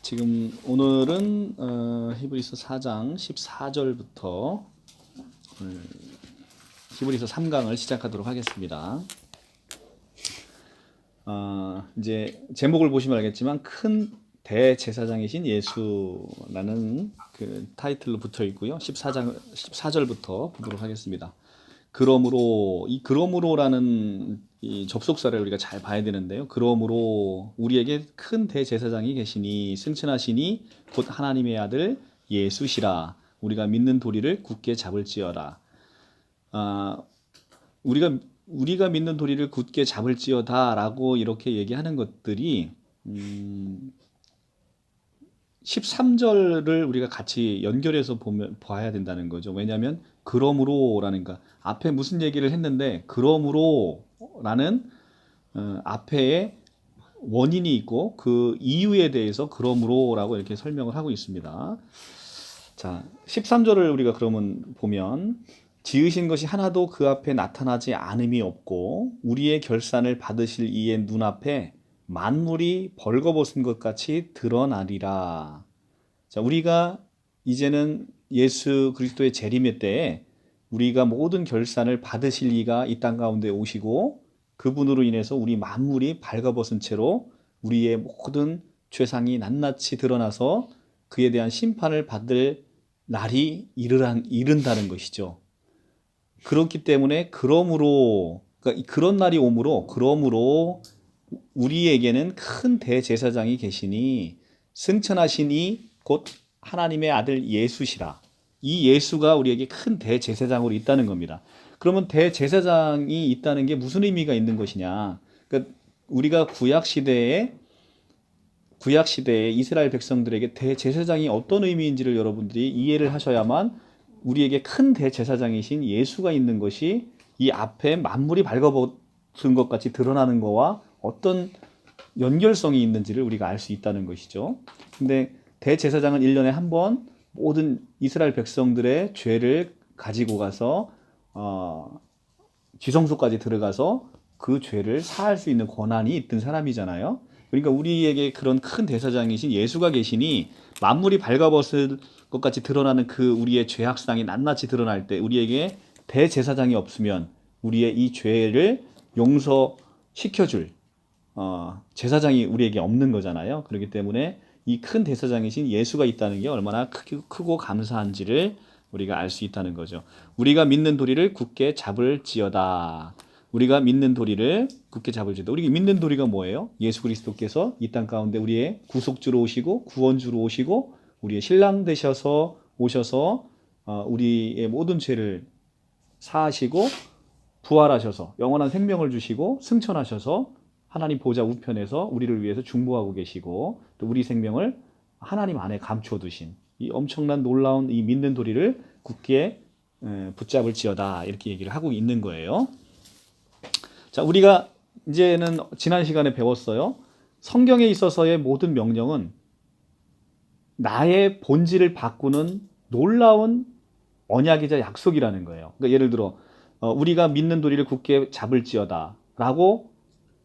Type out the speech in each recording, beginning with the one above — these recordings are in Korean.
지금 오늘은 히브리서 4장 14절부터 히브리서 3강을 시작하도록 하겠습니다. 이제 제목을 보시면 알겠지만 큰 대제사장이신 예수라는 그 타이틀로 붙어 있고요. 14절부터 보도록 하겠습니다. 그러므로 이 그러므로라는 이 접속사를 우리가 잘 봐야 되는데요. 그러므로 우리에게 큰 대제사장이 계시니 승천하시니 곧 하나님의 아들 예수시라. 우리가 믿는 도리를 굳게 잡을지어다. 우리가 믿는 도리를 굳게 잡을지어다라고 이렇게 얘기하는 것들이 13절을 우리가 같이 연결해서 봐야 된다는 거죠. 왜냐하면 그러므로라는 거 앞에 무슨 얘기를 했는데 그러므로라는 앞에 원인이 있고 그 이유에 대해서 그러므로라고 이렇게 설명을 하고 있습니다. 자, 13절을 우리가 그러면 보면 지으신 것이 하나도 그 앞에 나타나지 않음이 없고 우리의 결산을 받으실 이의 눈앞에 만물이 벌거벗은 것 같이 드러나리라. 자, 우리가 이제는 예수 그리스도의 재림의 때에 우리가 모든 결산을 받으실 이가 이 땅 가운데 오시고 그분으로 인해서 우리 만물이 벌거벗은 채로 우리의 모든 죄상이 낱낱이 드러나서 그에 대한 심판을 받을 날이 이른다는 것이죠. 그렇기 때문에 그러므로 그러니까 그런 날이 오므로 그러므로 우리에게는 큰 대제사장이 계시니 승천하시니 곧 하나님의 아들 예수시라. 이 예수가 우리에게 큰 대제사장으로 있다는 겁니다. 그러면 대제사장이 있다는 게 무슨 의미가 있는 것이냐? 그러니까 우리가 구약 시대에 이스라엘 백성들에게 대제사장이 어떤 의미인지를 여러분들이 이해를 하셔야만 우리에게 큰 대제사장이신 예수가 있는 것이 이 앞에 만물이 벌거벗은 것 같이 드러나는 거와 어떤 연결성이 있는지를 우리가 알 수 있다는 것이죠. 근데 대제사장은 1년에 한 번 모든 이스라엘 백성들의 죄를 가지고 가서 지성소까지 들어가서 그 죄를 사할 수 있는 권한이 있던 사람이잖아요. 그러니까 우리에게 그런 큰 대제사장이신 예수가 계시니 만물이 벌거벗을 것 같이 드러나는 그 우리의 죄악상이 낱낱이 드러날 때 우리에게 대제사장이 없으면 우리의 이 죄를 용서시켜줄 제사장이 우리에게 없는 거잖아요. 그렇기 때문에 이 큰 대제사장이신 예수가 있다는 게 얼마나 크고 감사한지를 우리가 알 수 있다는 거죠. 우리가 믿는 도리를 굳게 잡을지어다. 우리가 믿는 도리를 굳게 잡을지어다. 우리가 믿는 도리가 뭐예요? 예수 그리스도께서 이 땅 가운데 우리의 구속주로 오시고 구원주로 오시고 우리의 신랑 되셔서 오셔서 우리의 모든 죄를 사하시고 부활하셔서 영원한 생명을 주시고 승천하셔서 하나님 보좌 우편에서 우리를 위해서 중보하고 계시고 또 우리 생명을 하나님 안에 감추어 두신 이 엄청난 놀라운 이 믿는 도리를 굳게 붙잡을지어다 이렇게 얘기를 하고 있는 거예요. 자, 우리가 이제는 지난 시간에 배웠어요. 성경에 있어서의 모든 명령은 나의 본질을 바꾸는 놀라운 언약이자 약속이라는 거예요. 그러니까 예를 들어 우리가 믿는 도리를 굳게 잡을지어다 라고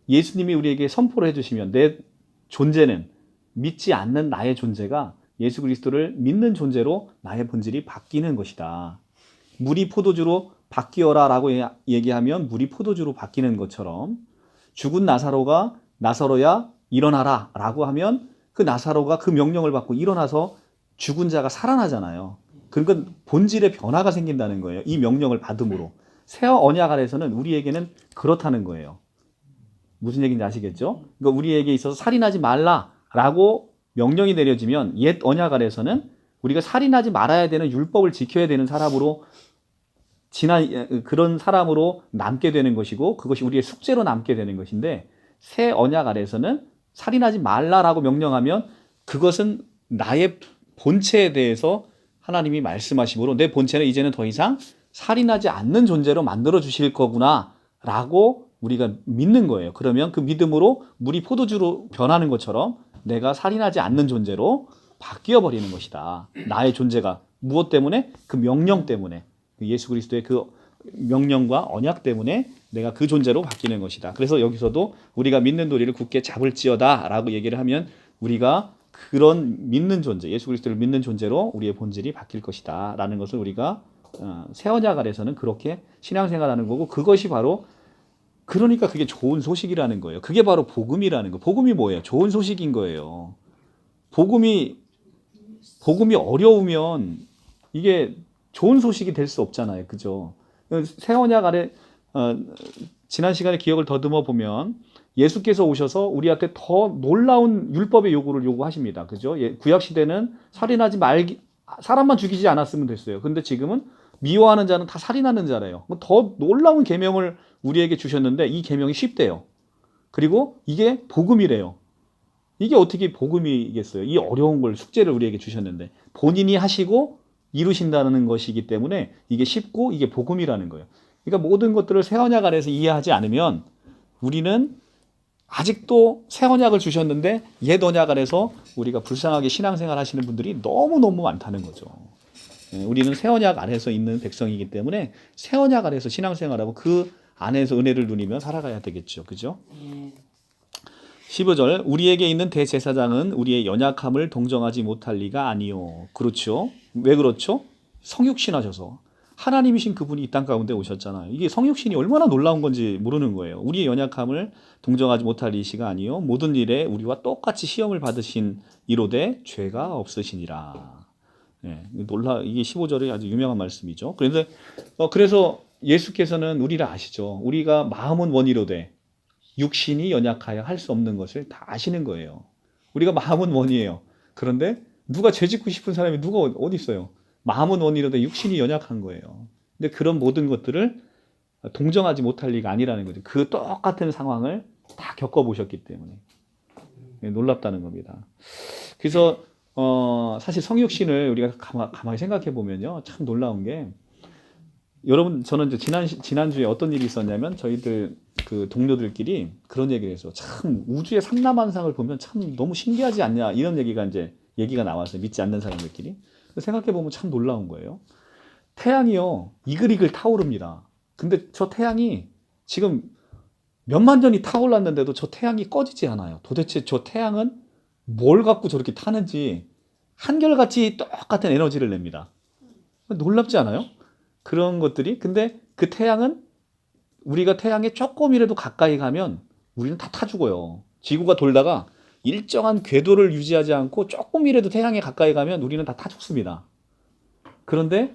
예수님이 우리에게 선포를 해주시면 내 존재는 믿지 않는 나의 존재가 예수 그리스도를 믿는 존재로 나의 본질이 바뀌는 것이다. 물이 포도주로 바뀌어라 라고 얘기하면 물이 포도주로 바뀌는 것처럼 죽은 나사로야 일어나라 라고 하면 그 나사로가 그 명령을 받고 일어나서 죽은 자가 살아나잖아요. 그러니까 본질의 변화가 생긴다는 거예요. 이 명령을 받음으로. 새 언약 아래서는 우리에게는 그렇다는 거예요. 무슨 얘기인지 아시겠죠? 그러니까 우리에게 있어서 살인하지 말라라고 명령이 내려지면 옛 언약 아래서는 우리가 살인하지 말아야 되는 율법을 지켜야 되는 사람으로 그런 사람으로 남게 되는 것이고 그것이 우리의 숙제로 남게 되는 것인데 새 언약 아래서는 살인하지 말라라고 명령하면 그것은 나의 본체에 대해서 하나님이 말씀하시므로 내 본체는 이제는 더 이상 살인하지 않는 존재로 만들어 주실 거구나 라고 우리가 믿는 거예요. 그러면 그 믿음으로 물이 포도주로 변하는 것처럼 내가 살인하지 않는 존재로 바뀌어 버리는 것이다. 나의 존재가 무엇 때문에? 그 명령 때문에 예수 그리스도의 그 명령과 언약 때문에 내가 그 존재로 바뀌는 것이다. 그래서 여기서도 우리가 믿는 도리를 굳게 잡을지어다 라고 얘기를 하면 우리가 그런 믿는 존재, 예수 그리스도를 믿는 존재로 우리의 본질이 바뀔 것이다 라는 것을 우리가 새 언약 아래서는 그렇게 신앙생활하는 거고, 그것이 바로, 그러니까 그게 좋은 소식이라는 거예요. 그게 바로 복음이라는 거. 복음이 뭐예요? 좋은 소식인 거예요. 복음이 어려우면 이게 좋은 소식이 될 수 없잖아요. 그죠? 새 언약 아래 지난 시간에 기억을 더듬어 보면 예수께서 오셔서 우리한테 더 놀라운 율법의 요구를 요구하십니다. 그죠? 구약 시대는 살인하지 말기, 사람만 죽이지 않았으면 됐어요. 근데 지금은 미워하는 자는 다 살인하는 자래요. 더 놀라운 계명을 우리에게 주셨는데 이 계명이 쉽대요. 그리고 이게 복음이래요. 이게 어떻게 복음이겠어요? 이 어려운 걸, 숙제를 우리에게 주셨는데 본인이 하시고 이루신다는 것이기 때문에 이게 쉽고 이게 복음이라는 거예요. 그러니까 모든 것들을 새 언약 안에서 이해하지 않으면 우리는 아직도 새 언약을 주셨는데 옛 언약 안에서 우리가 불쌍하게 신앙생활 하시는 분들이 너무너무 많다는 거죠. 우리는 새 언약 안에서 있는 백성이기 때문에 새 언약 안에서 신앙생활하고 그 안에서 은혜를 누리며 살아가야 되겠죠. 그죠? 15절, 우리에게 있는 대제사장은 우리의 연약함을 동정하지 못할 리가 아니요. 그렇죠. 왜 그렇죠? 성육신하셔서 하나님이신 그분이 이 땅 가운데 오셨잖아요. 이게 성육신이 얼마나 놀라운 건지 모르는 거예요. 우리의 연약함을 동정하지 못할 이시가 아니요 모든 일에 우리와 똑같이 시험을 받으신 이로되 죄가 없으시니라. 이게 15절이 아주 유명한 말씀이죠. 그래서 예수께서는 우리를 아시죠. 우리가 마음은 원이로되 육신이 연약하여 할 수 없는 것을 다 아시는 거예요. 우리가 마음은 원이에요. 그런데 누가 죄 짓고 싶은 사람이 누가 어디 있어요? 마음은 원이로되 육신이 연약한 거예요. 근데 그런 모든 것들을 동정하지 못할 리가 아니라는 거죠. 그 똑같은 상황을 다 겪어보셨기 때문에 놀랍다는 겁니다. 그래서 사실 성육신을 우리가 가만히 생각해 보면요, 참 놀라운 게, 여러분, 저는 이제 지난주에 어떤 일이 있었냐면 저희들 그 동료들끼리 그런 얘기를 해서, 참 우주의 삼라만상을 보면 참 너무 신기하지 않냐, 이런 얘기가 나왔어요. 믿지 않는 사람들끼리. 생각해 보면 참 놀라운 거예요. 태양이요, 이글이글 타오릅니다. 근데 저 태양이 지금 몇만 년이 타올랐는데도 저 태양이 꺼지지 않아요. 도대체 저 태양은 뭘 갖고 저렇게 타는지 한결같이 똑같은 에너지를 냅니다. 놀랍지 않아요? 그런 것들이. 근데 그 태양은, 우리가 태양에 조금이라도 가까이 가면 우리는 다 타 죽어요. 지구가 돌다가 일정한 궤도를 유지하지 않고 조금이라도 태양에 가까이 가면 우리는 다 타 죽습니다. 그런데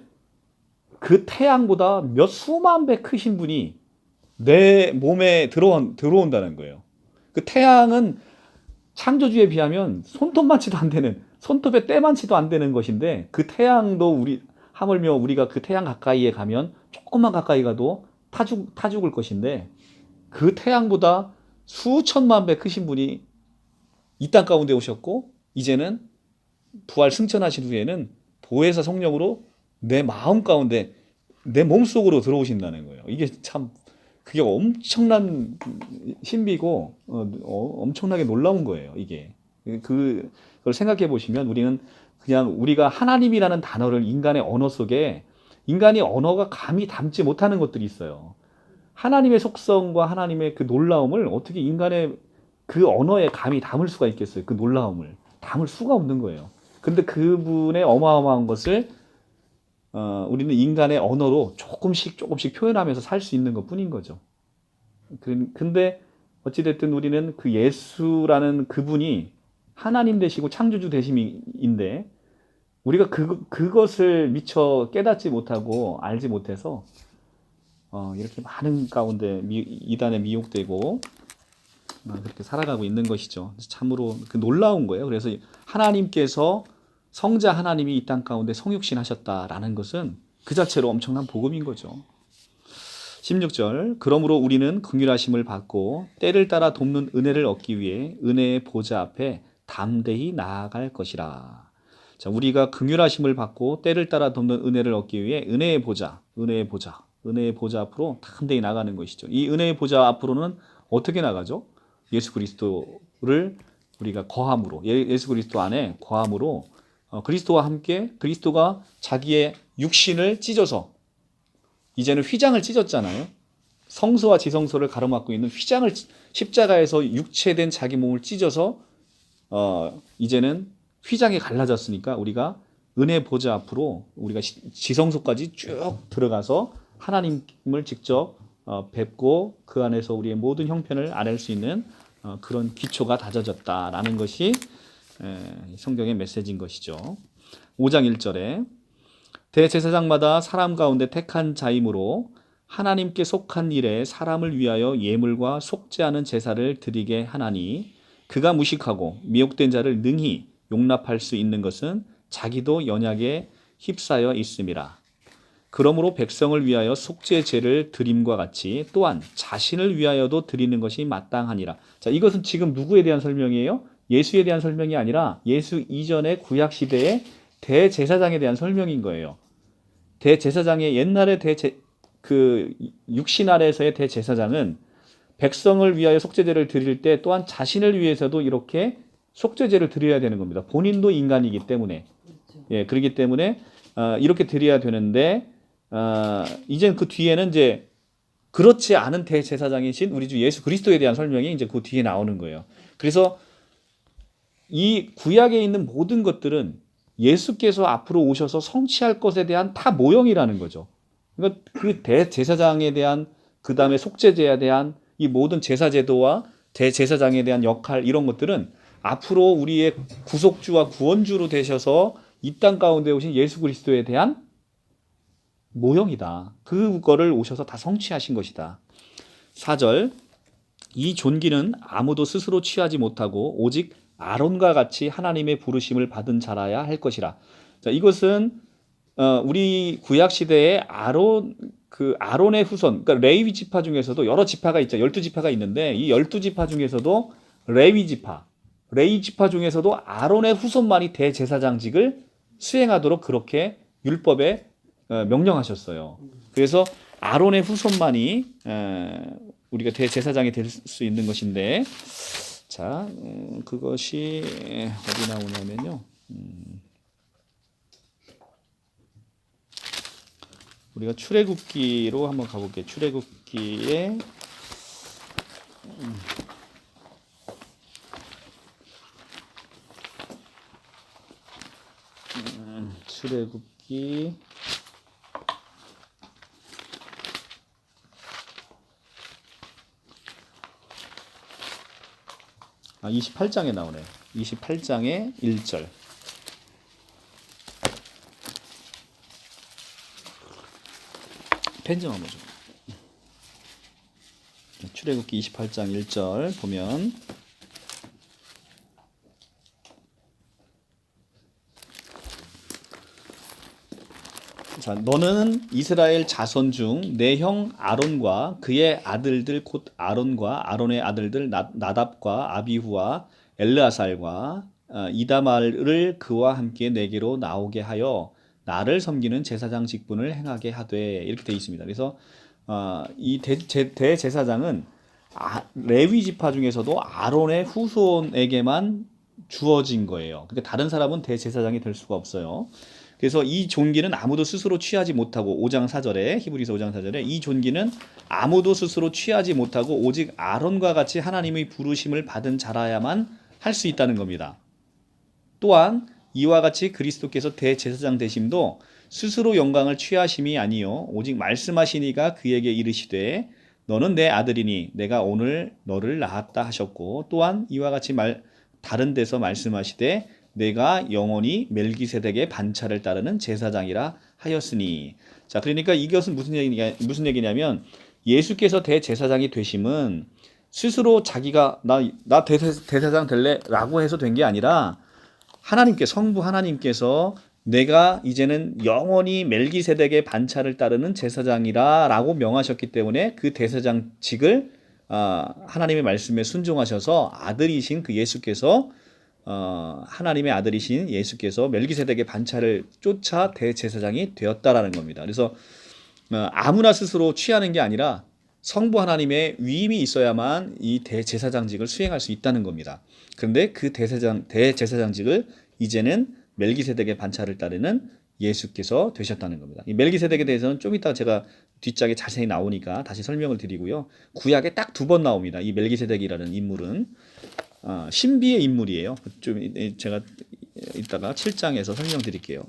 그 태양보다 몇 수만 배 크신 분이 내 몸에 들어온다는 거예요. 그 태양은 창조주에 비하면 손톱만치도 안 되는, 손톱의 때만치도 안 되는 것인데, 그 태양도 하물며 우리가 그 태양 가까이에 가면 조금만 가까이 가도 타 죽을 것인데, 그 태양보다 수천만 배 크신 분이 이 땅 가운데 오셨고, 이제는 부활 승천하신 후에는 보혜사 성령으로 내 마음 가운데, 내 몸속으로 들어오신다는 거예요. 이게 참, 그게 엄청난 신비고 엄청나게 놀라운 거예요. 이게 그걸 생각해 보시면, 우리는 그냥 우리가 하나님이라는 단어를 인간의 언어 속에, 인간이 언어가 감히 담지 못하는 것들이 있어요. 하나님의 속성과 하나님의 그 놀라움을 어떻게 인간의 그 언어에 감히 담을 수가 있겠어요? 그 놀라움을 담을 수가 없는 거예요. 근데 그분의 어마어마한 것을 우리는 인간의 언어로 조금씩 표현하면서 살 수 있는 것 뿐인 거죠. 근데 어찌됐든 우리는 그 예수라는 그분이 하나님 되시고 창조주 되심인데, 우리가 그것을 미처 깨닫지 못하고 알지 못해서 이렇게 많은 가운데 이단에 미혹되고 그렇게 살아가고 있는 것이죠. 참으로 그 놀라운 거예요. 그래서 하나님께서, 성자 하나님이 이 땅 가운데 성육신 하셨다라는 것은 그 자체로 엄청난 복음인 거죠. 16절, 그러므로 우리는 긍휼하심을 받고 때를 따라 돕는 은혜를 얻기 위해 은혜의 보좌 앞에 담대히 나아갈 것이라. 자, 우리가 긍휼하심을 받고 때를 따라 돕는 은혜를 얻기 위해 은혜의 보좌 앞으로 담대히 나가는 것이죠. 이 은혜의 보좌 앞으로는 어떻게 나가죠? 예수 그리스도를 우리가 거함으로, 예수 그리스도 안에 거함으로, 그리스도와 함께, 그리스도가 자기의 육신을 찢어서, 이제는 휘장을 찢었잖아요. 성소와 지성소를 가로막고 있는 휘장을, 십자가에서 육체된 자기 몸을 찢어서 이제는 휘장이 갈라졌으니까 우리가 은혜 보좌 앞으로 우리가 지성소까지 쭉 들어가서 하나님을 직접 뵙고 그 안에서 우리의 모든 형편을 알 수 있는 그런 기초가 다져졌다라는 것이 성경의 메시지인 것이죠. 5장 1절에 대제사장마다 사람 가운데 택한 자이므로 하나님께 속한 일에 사람을 위하여 예물과 속죄하는 제사를 드리게 하나니 그가 무식하고 미혹된 자를 능히 용납할 수 있는 것은 자기도 연약에 휩싸여 있음이라. 그러므로 백성을 위하여 속죄제를 드림과 같이 또한 자신을 위하여도 드리는 것이 마땅하니라. 자, 이것은 지금 누구에 대한 설명이에요? 예수에 대한 설명이 아니라 예수 이전의 구약 시대의 대제사장에 대한 설명인 거예요. 대제사장의 옛날의 그 육신 아래에서의 대제사장은 백성을 위하여 속죄제를 드릴 때 또한 자신을 위해서도 이렇게 속죄제를 드려야 되는 겁니다. 본인도 인간이기 때문에. 예, 그렇기 때문에 이렇게 드려야 되는데 이제 그 뒤에는 이제 그렇지 않은 대제사장이신 우리 주 예수 그리스도에 대한 설명이 이제 그 뒤에 나오는 거예요. 그래서 이 구약에 있는 모든 것들은 예수께서 앞으로 오셔서 성취할 것에 대한 다 모형이라는 거죠. 그러니까 그 대제사장에 대한 그 다음에 속죄제에 대한 이 모든 제사제도와 대제사장에 대한 역할 이런 것들은 앞으로 우리의 구속주와 구원주로 되셔서 이 땅 가운데 오신 예수 그리스도에 대한 모형이다. 그거를 오셔서 다 성취하신 것이다. 4절 이 존귀는 아무도 스스로 취하지 못하고 오직 아론과 같이 하나님의 부르심을 받은 자라야 할 것이라. 자, 이것은 우리 구약 시대에 아론의 후손, 그러니까 레위 지파 중에서도 여러 지파가 있죠. 12지파가 있는데 이 12지파 중에서도 레위 지파 중에서도 아론의 후손만이 대제사장직을 수행하도록 그렇게 율법에 명령하셨어요. 그래서 아론의 후손만이 우리가 대제사장이 될 수 있는 것인데, 자, 그것이 어디 나오냐면요. 우리가 출애굽기로 한번 가볼게요. 출애굽기에 출애굽기 28장에 나오네. 28장의 1절. 펜 좀 한번 줘. 출애굽기 28장 1절 보면 자, 너는 이스라엘 자손 중 내 형 아론과 그의 아들들 곧 아론과 아론의 아들들 나답과 아비후와 엘르아살과 이다말을 그와 함께 내게로 나오게 하여 나를 섬기는 제사장 직분을 행하게 하되 이렇게 되어 있습니다. 그래서 이 대제사장은 레위 지파 중에서도 아론의 후손에게만 주어진 거예요. 그러니까 다른 사람은 대제사장이 될 수가 없어요. 그래서 이 존귀는 아무도 스스로 취하지 못하고 5장 4절에 히브리서 5장 4절에 이 존귀는 아무도 스스로 취하지 못하고 오직 아론과 같이 하나님의 부르심을 받은 자라야만 할 수 있다는 겁니다. 또한 이와 같이 그리스도께서 대제사장 되심도 스스로 영광을 취하심이 아니요 오직 말씀하시니가 그에게 이르시되 너는 내 아들이니 내가 오늘 너를 낳았다 하셨고 또한 이와 같이 다른 데서 말씀하시되 내가 영원히 멜기세덱의 반차를 따르는 제사장이라 하였으니. 자, 그러니까 이것은 무슨 얘기냐면 예수께서 대제사장이 되심은 스스로 자기가 나 대제사장 될래라고 해서 된 게 아니라 성부 하나님께서 내가 이제는 영원히 멜기세덱의 반차를 따르는 제사장이라라고 명하셨기 때문에 그 대제사장직을 하나님의 말씀에 순종하셔서 아들이신 그 예수께서 하나님의 아들이신 예수께서 멜기세덱의 반차를 쫓아 대제사장이 되었다라는 겁니다. 그래서 아무나 스스로 취하는 게 아니라 성부 하나님의 위임이 있어야만 이 대제사장직을 수행할 수 있다는 겁니다. 그런데 그 대제사장직을 이제는 멜기세덱의 반차를 따르는 예수께서 되셨다는 겁니다. 이 멜기세덱에 대해서는 좀 이따 제가 뒷장에 자세히 나오니까 다시 설명을 드리고요. 구약에 딱 2번 나옵니다. 이 멜기세덱이라는 인물은 신비의 인물이에요. 좀 제가 이따가 7장에서 설명드릴게요.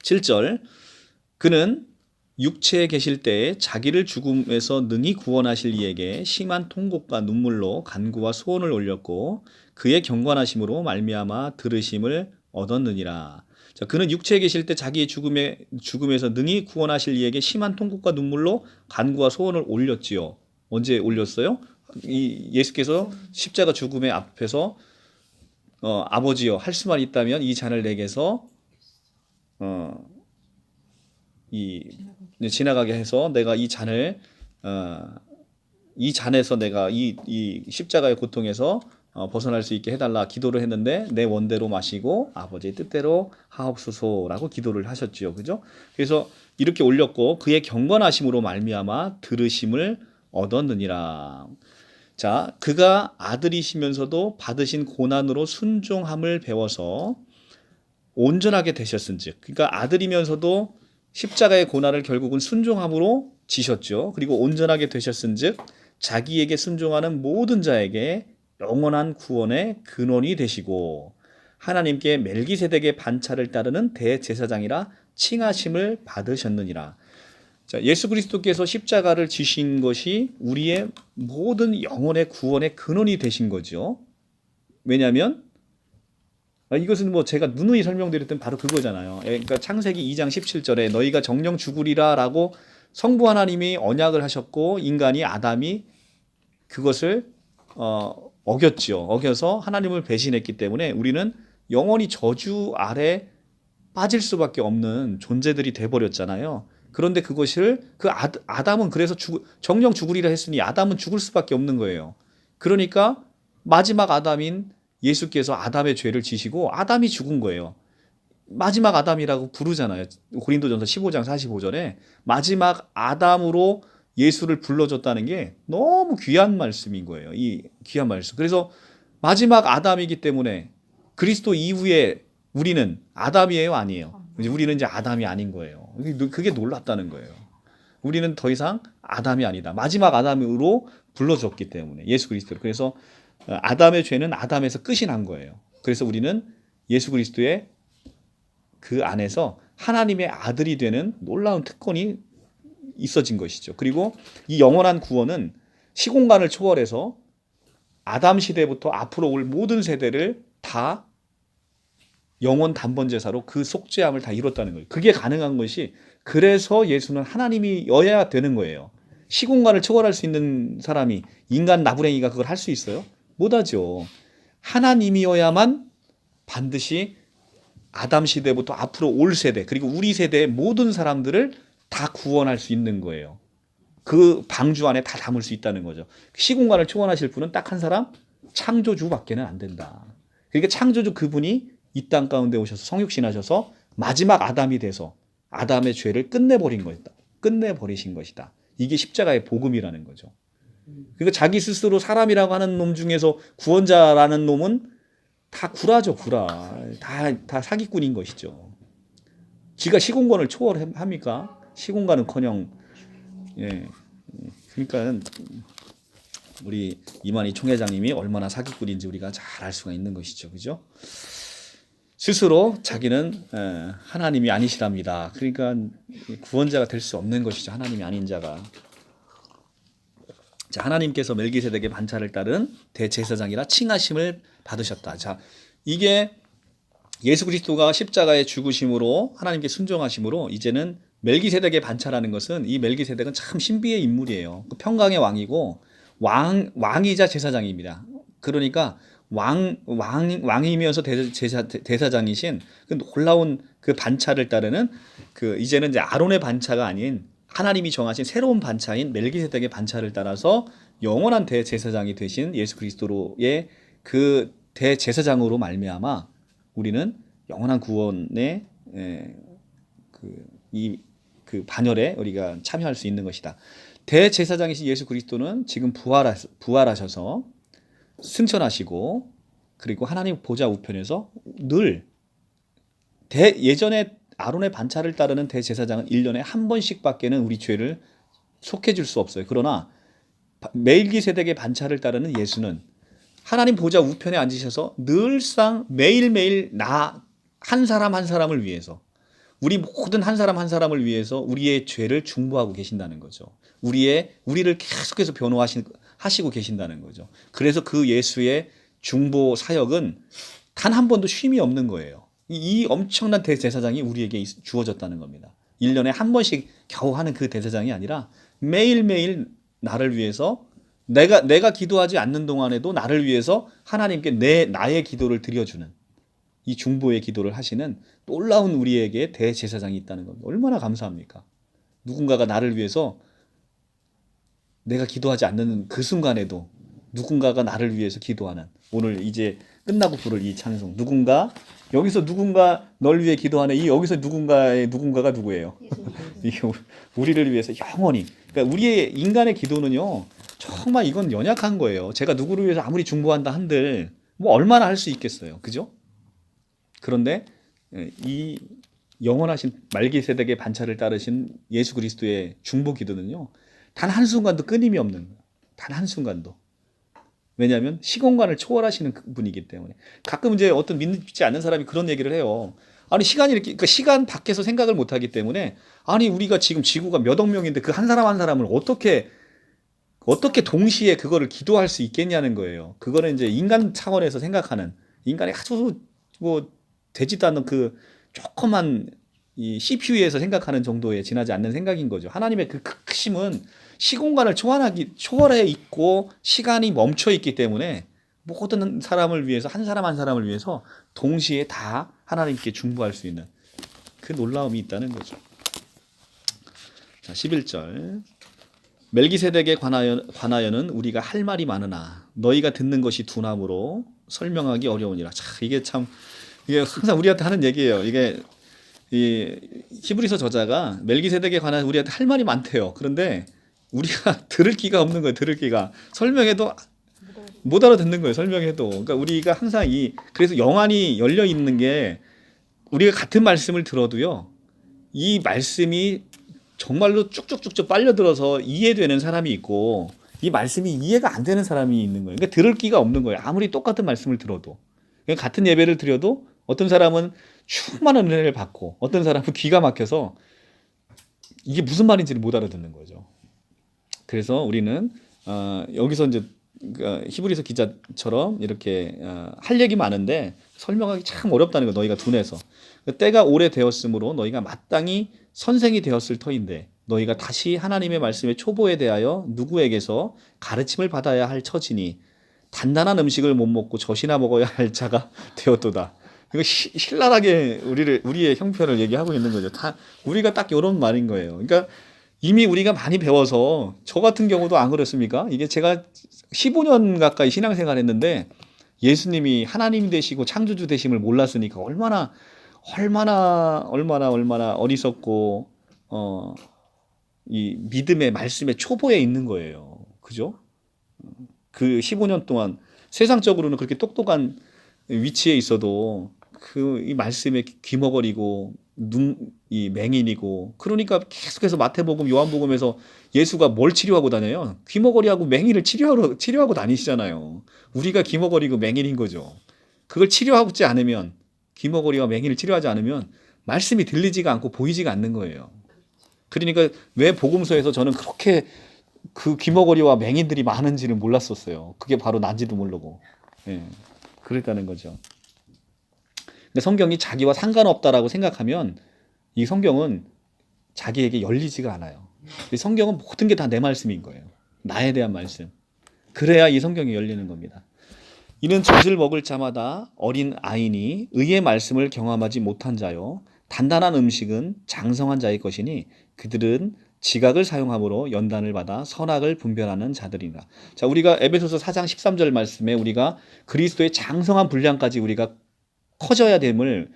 7절 그는 육체에 계실 때에 자기를 죽음에서 능히 구원하실 이에게 심한 통곡과 눈물로 간구와 소원을 올렸고 그의 경건하심으로 말미암아 들으심을 얻었느니라. 자, 그는 육체에 계실 때 자기의 죽음에서 능히 구원하실 이에게 심한 통곡과 눈물로 간구와 소원을 올렸지요. 언제 올렸어요? 예수께서 십자가 죽음의 앞에서 아버지여 할 수만 있다면 이 잔을 내게서 지나가게 해서 내가 이 잔을 이 잔에서 내가 이 십자가의 고통에서 벗어날 수 있게 해달라 기도를 했는데 내 원대로 마시고 아버지의 뜻대로 하옵소서라고 기도를 하셨지요. 그죠? 그래서 이렇게 올렸고 그의 경건하심으로 말미암아 들으심을 얻었느니라. 자, 그가 아들이시면서도 받으신 고난으로 순종함을 배워서 온전하게 되셨은즉, 그러니까 아들이면서도 십자가의 고난을 결국은 순종함으로 지셨죠. 그리고 온전하게 되셨은즉 자기에게 순종하는 모든 자에게 영원한 구원의 근원이 되시고 하나님께 멜기세덱의 반차를 따르는 대제사장이라 칭하심을 받으셨느니라. 자, 예수 그리스도께서 십자가를 지신 것이 우리의 모든 영혼의 구원의 근원이 되신 거죠. 왜냐하면 이것은 뭐 제가 누누이 설명드렸던 바로 그거잖아요. 그러니까 창세기 2장 17절에 너희가 정령 죽으리라라고 성부 하나님이 언약을 하셨고 인간이 아담이 그것을 어겼죠. 어겨서 하나님을 배신했기 때문에 우리는 영원히 저주 아래 빠질 수밖에 없는 존재들이 돼버렸잖아요. 그런데 그것을 아담은 그래서 정령 죽으리라 했으니 아담은 죽을 수밖에 없는 거예요. 그러니까 마지막 아담인 예수께서 아담의 죄를 지시고 아담이 죽은 거예요. 마지막 아담이라고 부르잖아요. 고린도전서 15장 45절에 마지막 아담으로 예수를 불러줬다는 게 너무 귀한 말씀인 거예요. 이 귀한 말씀. 그래서 마지막 아담이기 때문에 그리스도 이후에 우리는 아담이에요, 아니에요? 우리는 이제 아담이 아닌 거예요. 그게 놀랍다는 거예요. 우리는 더 이상 아담이 아니다. 마지막 아담으로 불러줬기 때문에 예수 그리스도를. 그래서 아담의 죄는 아담에서 끝이 난 거예요. 그래서 우리는 예수 그리스도의 그 안에서 하나님의 아들이 되는 놀라운 특권이 있어진 것이죠. 그리고 이 영원한 구원은 시공간을 초월해서 아담 시대부터 앞으로 올 모든 세대를 다 영원 단번 제사로 그 속죄함을 다 이뤘다는 거예요. 그게 가능한 것이 그래서 예수는 하나님이어야 되는 거예요. 시공간을 초월할 수 있는 사람이 인간 나부랭이가 그걸 할 수 있어요? 못하죠. 하나님이어야만 반드시 아담 시대부터 앞으로 올 세대 그리고 우리 세대의 모든 사람들을 다 구원할 수 있는 거예요. 그 방주 안에 다 담을 수 있다는 거죠. 시공간을 초월하실 분은 딱 한 사람 창조주밖에는 안 된다. 그러니까 창조주 그분이 이 땅 가운데 오셔서 성육신하셔서 마지막 아담이 돼서 아담의 죄를 끝내버린 것이다. 끝내버리신 것이다. 이게 십자가의 복음이라는 거죠. 그러니까 자기 스스로 사람이라고 하는 놈 중에서 구원자라는 놈은 다 구라죠, 구라. 다 사기꾼인 것이죠. 지가 시공간을 초월합니까? 시공간은커녕 그러니까 우리 이만희 총회장님이 얼마나 사기꾼인지 우리가 잘 알 수가 있는 것이죠, 그죠? 스스로 자기는 하나님이 아니시랍니다. 그러니까 구원자가 될 수 없는 것이죠, 하나님이 아닌 자가. 자, 하나님께서 멜기세덱의 반차를 따른 대제사장이라 칭하심을 받으셨다. 자, 이게 예수 그리스도가 십자가에 죽으심으로 하나님께 순종하심으로 이제는 멜기세덱의 반차라는 것은 이 멜기세덱은 참 신비의 인물이에요. 평강의 왕이고 왕이자 제사장입니다. 그러니까 왕이면서 대사장이신 그 놀라운 그 반차를 따르는 이제는 이제 아론의 반차가 아닌 하나님이 정하신 새로운 반차인 멜기세덱의 반차를 따라서 영원한 대제사장이 되신 예수 그리스도의 그 대제사장으로 말미암아 우리는 영원한 구원의 그 반열에 우리가 참여할 수 있는 것이다. 대제사장이신 예수 그리스도는 지금 부활하셔서 승천하시고 그리고 하나님 보좌 우편에서 늘 예전에 아론의 반차를 따르는 대제사장은 1년에 한 번씩밖에는 우리 죄를 속해 줄 수 없어요. 그러나 멜기세덱의 반차를 따르는 예수는 하나님 보좌 우편에 앉으셔서 늘상 매일매일 나 한 사람 한 사람을 위해서, 우리 모든 한 사람 한 사람을 위해서 우리의 죄를 중보하고 계신다는 거죠. 우리를 계속해서 변호하시고 계신다는 거죠. 그래서 그 예수의 중보 사역은 단 한 번도 쉼이 없는 거예요. 이 엄청난 대제사장이 우리에게 주어졌다는 겁니다. 1년에 한 번씩 겨우 하는 그 대제사장이 아니라 매일매일 나를 위해서, 내가 기도하지 않는 동안에도 나를 위해서 하나님께 나의 기도를 드려주는, 이 중보의 기도를 하시는 놀라운 우리에게 대제사장이 있다는 겁니다. 얼마나 감사합니까? 누군가가 나를 위해서, 내가 기도하지 않는 그 순간에도 누군가가 나를 위해서 기도하는, 오늘 이제 끝나고 부를 이 찬송, 여기서 누군가 널 위해 기도하는 이 여기서 누군가가 누구예요? 이게 우리를 위해서 영원히. 그러니까 우리의 인간의 기도는요, 정말 이건 연약한 거예요. 제가 누구를 위해서 아무리 중보한다 한들 뭐 얼마나 할 수 있겠어요, 그죠? 그런데 이 영원하신 말기세덱의 반차를 따르신 예수 그리스도의 중보 기도는요, 단 한순간도 끊임이 없는 거예요. 단 한순간도. 왜냐하면 시공간을 초월하시는 분이기 때문에. 가끔 이제 어떤 믿지 않는 사람이 그런 얘기를 해요. 아니 시간이 이렇게, 그러니까 시간 밖에서 생각을 못 하기 때문에, 아니 우리가 지금 지구가 몇억 명인데 그 한 사람 한 사람을 어떻게 동시에 그거를 기도할 수 있겠냐는 거예요. 그거는 이제 인간 차원에서 생각하는, 인간의 아주 뭐 되지도 않는 그 조그만 이 CPU에서 생각하는 정도에 지나지 않는 생각인 거죠. 하나님의 그 크심은 시공간을 초월해 있고 시간이 멈춰 있기 때문에 모든 사람을 위해서, 한 사람 한 사람을 위해서 동시에 다 하나님께 중보할 수 있는 그 놀라움이 있다는 거죠. 자, 11절. 멜기세덱에 관하여는 우리가 할 말이 많으나 너희가 듣는 것이 둔함으로 설명하기 어려우니라. 자, 이게 항상 우리한테 하는 얘기예요. 이게 이 히브리서 저자가 멜기세덱에 관한 우리한테 할 말이 많대요. 그런데 우리가 들을 기가 없는 거예요. 들을 기가. 설명해도 못 알아듣는 거예요. 설명해도. 그러니까 우리가 항상 그래서 영안이 열려 있는 게, 우리가 같은 말씀을 들어도요, 이 말씀이 정말로 쭉쭉쭉쭉 빨려들어서 이해되는 사람이 있고, 이 말씀이 이해가 안 되는 사람이 있는 거예요. 그러니까 들을 기가 없는 거예요. 아무리 똑같은 말씀을 들어도. 그러니까 같은 예배를 드려도 어떤 사람은 충만한 은혜를 받고 어떤 사람은 기가 막혀서 이게 무슨 말인지를 못 알아듣는 거죠. 그래서 우리는 여기서 이제 히브리서 기자처럼 이렇게 할 얘기 많은데 설명하기 참 어렵다는 거, 너희가 둔해서. 때가 오래되었으므로 너희가 마땅히 선생이 되었을 터인데 너희가 다시 하나님의 말씀의 초보에 대하여 누구에게서 가르침을 받아야 할 처지니 단단한 음식을 못 먹고 젖이나 먹어야 할 자가 되었도다. 이거 신랄하게 우리의 형편을 얘기하고 있는 거죠. 우리가 딱 이런 말인 거예요. 그러니까 이미 우리가 많이 배워서, 저 같은 경우도 안 그렇습니까? 이게 제가 15년 가까이 신앙생활 했는데 예수님이 하나님 되시고 창조주 되심을 몰랐으니까 얼마나 어리석고 이 믿음의 말씀의 초보에 있는 거예요. 그죠? 그 15년 동안 세상적으로는 그렇게 똑똑한 위치에 있어도 이 말씀에 귀머거리고 이 맹인이고, 그러니까 계속해서 마태복음, 요한복음에서 예수가 뭘 치료하고 다녀요? 귀머거리하고 맹인을 치료하고 다니시잖아요. 우리가 귀머거리고 맹인인 거죠. 그걸 치료하지 않으면, 귀머거리와 맹인을 치료하지 않으면 말씀이 들리지가 않고 보이지가 않는 거예요. 그러니까 왜 복음서에서 저는 그렇게 그 귀머거리와 맹인들이 많은지는 몰랐었어요. 그게 바로 난지도 모르고. 예, 그랬다는 거죠. 근데 성경이 자기와 상관없다라고 생각하면 이 성경은 자기에게 열리지가 않아요. 이 성경은 모든 게 다 내 말씀인 거예요. 나에 대한 말씀. 그래야 이 성경이 열리는 겁니다. 이는 젖을 먹을 자마다 어린 아이니 의의 말씀을 경험하지 못한 자요 단단한 음식은 장성한 자의 것이니 그들은 지각을 사용함으로 연단을 받아 선악을 분별하는 자들이라. 자, 우리가 에베소서 4장 13절 말씀에 우리가 그리스도의 장성한 분량까지 우리가 커져야 됨을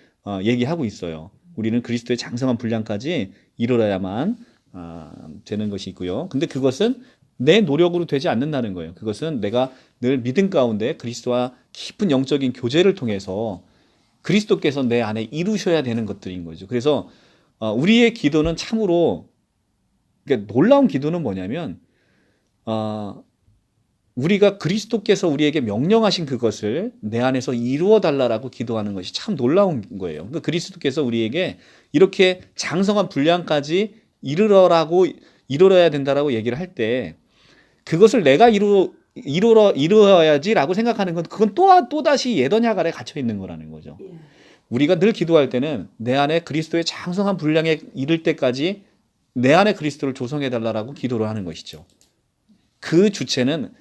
얘기하고 있어요. 우리는 그리스도의 장성한 분량까지 이르러야만 되는 것이 있고요. 근데 그것은 내 노력으로 되지 않는다는 거예요. 그것은 내가 늘 믿음 가운데 그리스도와 깊은 영적인 교제를 통해서 그리스도께서 내 안에 이루셔야 되는 것들인 거죠. 그래서 우리의 기도는 참으로, 그러니까 놀라운 기도는 뭐냐면 우리가 그리스도께서 우리에게 명령하신 그것을 내 안에서 이루어 달라라고 기도하는 것이 참 놀라운 거예요. 그러니까 그리스도께서 우리에게 이렇게 장성한 분량까지 이루어야 된다라고 얘기를 할 때 그것을 내가 이루어야지라고 생각하는 건 그건 또다시 예더냐 아래 갇혀 있는 거라는 거죠. 우리가 늘 기도할 때는 내 안에 그리스도의 장성한 분량에 이를 때까지 내 안에 그리스도를 조성해 달라라고 기도를 하는 것이죠. 그 주체는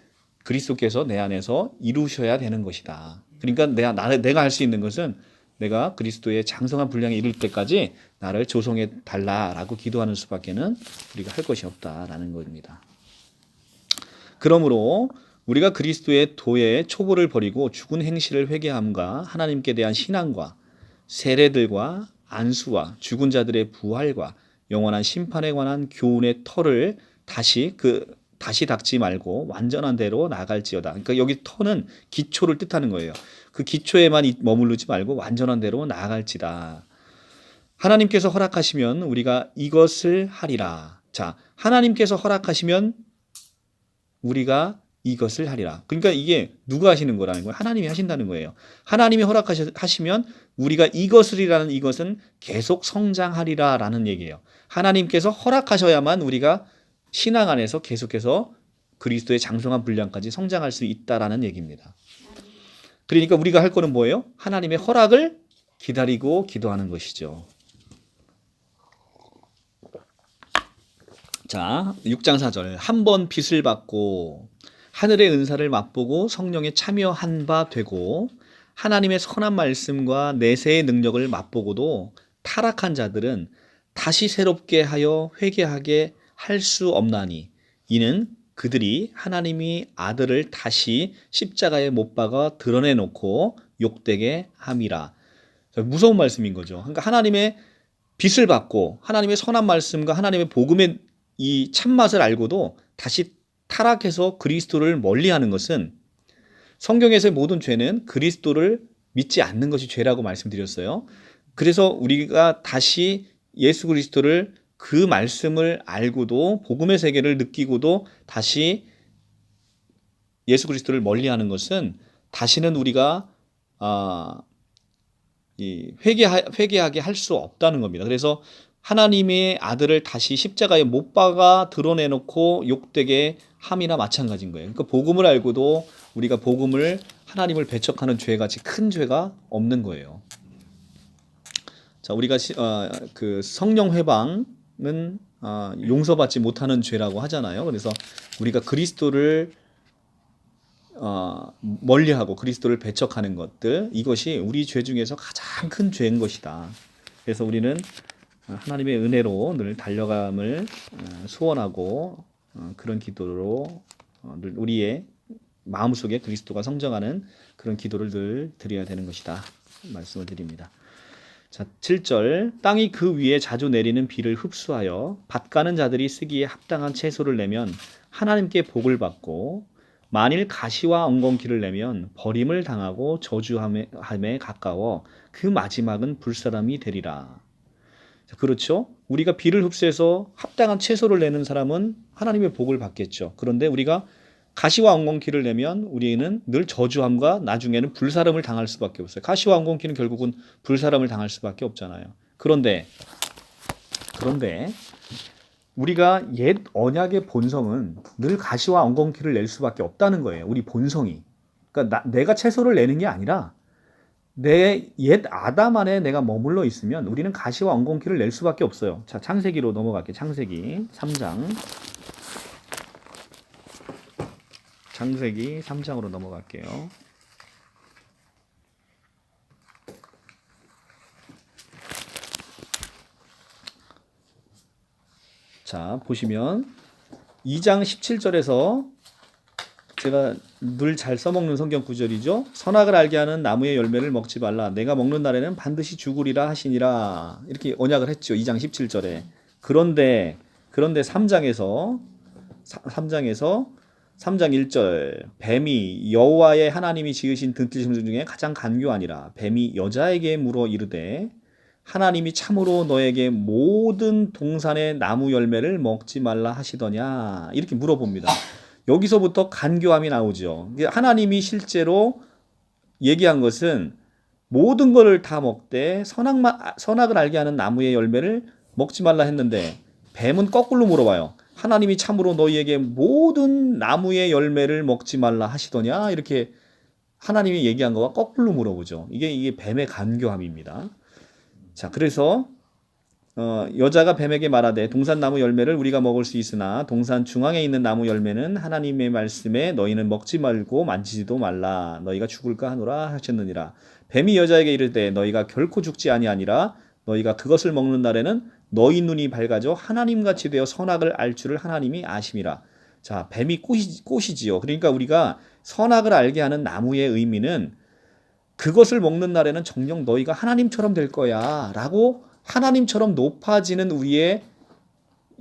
그리스도께서 내 안에서 이루셔야 되는 것이다. 그러니까 내가 할 수 있는 것은 내가 그리스도의 장성한 분량에 이를 때까지 나를 조성해 달라라고 기도하는 수밖에는 우리가 할 것이 없다라는 겁니다. 그러므로 우리가 그리스도의 도의 초보를 버리고 죽은 행실을 회개함과 하나님께 대한 신앙과 세례들과 안수와 죽은 자들의 부활과 영원한 심판에 관한 교훈의 터를 다시 닦지 말고 완전한 대로 나갈지어다. 그러니까 여기 터는 기초를 뜻하는 거예요. 그 기초에만 머무르지 말고 완전한 대로 나아갈지다. 하나님께서 허락하시면 우리가 이것을 하리라. 자, 하나님께서 허락하시면 우리가 이것을 하리라. 그러니까 이게 누가 하시는 거라는 거예요? 하나님이 하신다는 거예요. 하나님이 허락하시면 우리가 이것을이라는 이것은 계속 성장하리라라는 얘기예요. 하나님께서 허락하셔야만 우리가 신앙 안에서 계속해서 그리스도의 장성한 분량까지 성장할 수 있다라는 얘기입니다. 그러니까 우리가 할 거는 뭐예요? 하나님의 허락을 기다리고 기도하는 것이죠. 자, 6장 4절. 한 번 빚을 받고 하늘의 은사를 맛보고 성령에 참여한 바 되고 하나님의 선한 말씀과 내세의 능력을 맛보고도 타락한 자들은 다시 새롭게 하여 회개하게 할 수 없나니 이는 그들이 하나님이 아들을 다시 십자가에 못 박아 드러내놓고 욕되게 함이라. 무서운 말씀인 거죠. 그러니까 하나님의 빚을 받고 하나님의 선한 말씀과 하나님의 복음의 이 참맛을 알고도 다시 타락해서 그리스도를 멀리하는 것은 성경에서의 모든 죄는 그리스도를 믿지 않는 것이 죄라고 말씀드렸어요. 그래서 우리가 다시 예수 그리스도를 그 말씀을 알고도 복음의 세계를 느끼고도 다시 예수 그리스도를 멀리하는 것은 다시는 우리가 회개하게 할 수 없다는 겁니다. 그래서 하나님의 아들을 다시 십자가에 못 박아 드러내놓고 욕되게 함이나 마찬가지인 거예요. 그러니까 복음을 알고도 우리가 복음을 하나님을 배척하는 죄같이 큰 죄가 없는 거예요. 자, 우리가 그 성령 회방은 용서받지 못하는 죄라고 하잖아요. 그래서 우리가 그리스도를 멀리하고 그리스도를 배척하는 것들, 이것이 우리 죄 중에서 가장 큰 죄인 것이다. 그래서 우리는 하나님의 은혜로 늘 달려감을 소원하고 그런 기도로 늘 우리의 마음속에 그리스도가 성장하는 그런 기도를 늘 드려야 되는 것이다 말씀을 드립니다. 자, 7절. 땅이 그 위에 자주 내리는 비를 흡수하여 밭 가는 자들이 쓰기에 합당한 채소를 내면 하나님께 복을 받고 만일 가시와 엉겅퀴를 내면 버림을 당하고 저주함에 가까워 그 마지막은 불사람이 되리라. 자, 그렇죠? 우리가 비를 흡수해서 합당한 채소를 내는 사람은 하나님의 복을 받겠죠. 그런데 우리가 가시와 엉겅퀴를 내면 우리는 늘 저주함과 나중에는 불사름을 당할 수밖에 없어요. 가시와 엉겅퀴는 결국은 불사름을 당할 수밖에 없잖아요. 그런데 우리가 옛 언약의 본성은 늘 가시와 엉겅퀴를 낼 수밖에 없다는 거예요. 우리 본성이. 그러니까 내가 채소를 내는 게 아니라 내 옛 아담 안에 내가 머물러 있으면 우리는 가시와 엉겅퀴를 낼 수밖에 없어요. 자, 창세기로 넘어갈게요. 창세기 3장. 창세기 3장으로 넘어갈게요. 자, 보시면 2장 17절에서 제가 늘 잘 써먹는 성경 구절이죠. 선악을 알게 하는 나무의 열매를 먹지 말라. 내가 먹는 날에는 반드시 죽으리라 하시니라. 이렇게 언약을 했죠. 2장 17절에. 그런데 3장에서 3장 1절 뱀이 여호와의 하나님이 지으신 들짐승 중에 가장 간교하니라. 뱀이 여자에게 물어 이르되 하나님이 참으로 너에게 모든 동산의 나무 열매를 먹지 말라 하시더냐. 이렇게 물어봅니다. 여기서부터 간교함이 나오죠. 하나님이 실제로 얘기한 것은 모든 것을 다 먹되 선악을 알게 하는 나무의 열매를 먹지 말라 했는데 뱀은 거꾸로 물어봐요. 하나님이 참으로 너희에게 모든 나무의 열매를 먹지 말라 하시더냐? 이렇게 하나님이 얘기한 거와 거꾸로 물어보죠. 이게 뱀의 간교함입니다. 자, 그래서 여자가 뱀에게 말하되 동산나무 열매를 우리가 먹을 수 있으나 동산 중앙에 있는 나무 열매는 하나님의 말씀에 너희는 먹지 말고 만지지도 말라 너희가 죽을까 하노라 하셨느니라. 뱀이 여자에게 이르되 너희가 결코 죽지 아니하니라 너희가 그것을 먹는 날에는 너희 눈이 밝아져 하나님같이 되어 선악을 알 줄을 하나님이 아심이라. 자, 뱀이 꽃이지요. 그러니까 우리가 선악을 알게 하는 나무의 의미는 그것을 먹는 날에는 정녕 너희가 하나님처럼 될 거야 라고 하나님처럼 높아지는 우리의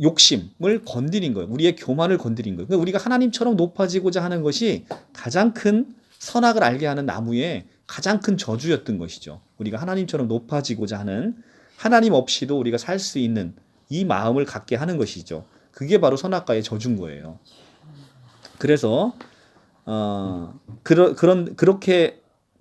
욕심을 건드린 거예요. 우리의 교만을 건드린 거예요. 그러니까 우리가 하나님처럼 높아지고자 하는 것이 가장 큰 선악을 알게 하는 나무의 가장 큰 저주였던 것이죠. 우리가 하나님처럼 높아지고자 하는 하나님 없이도 우리가 살 수 있는 이 마음을 갖게 하는 것이죠. 그게 바로 선악과의 저주인 거예요. 그래서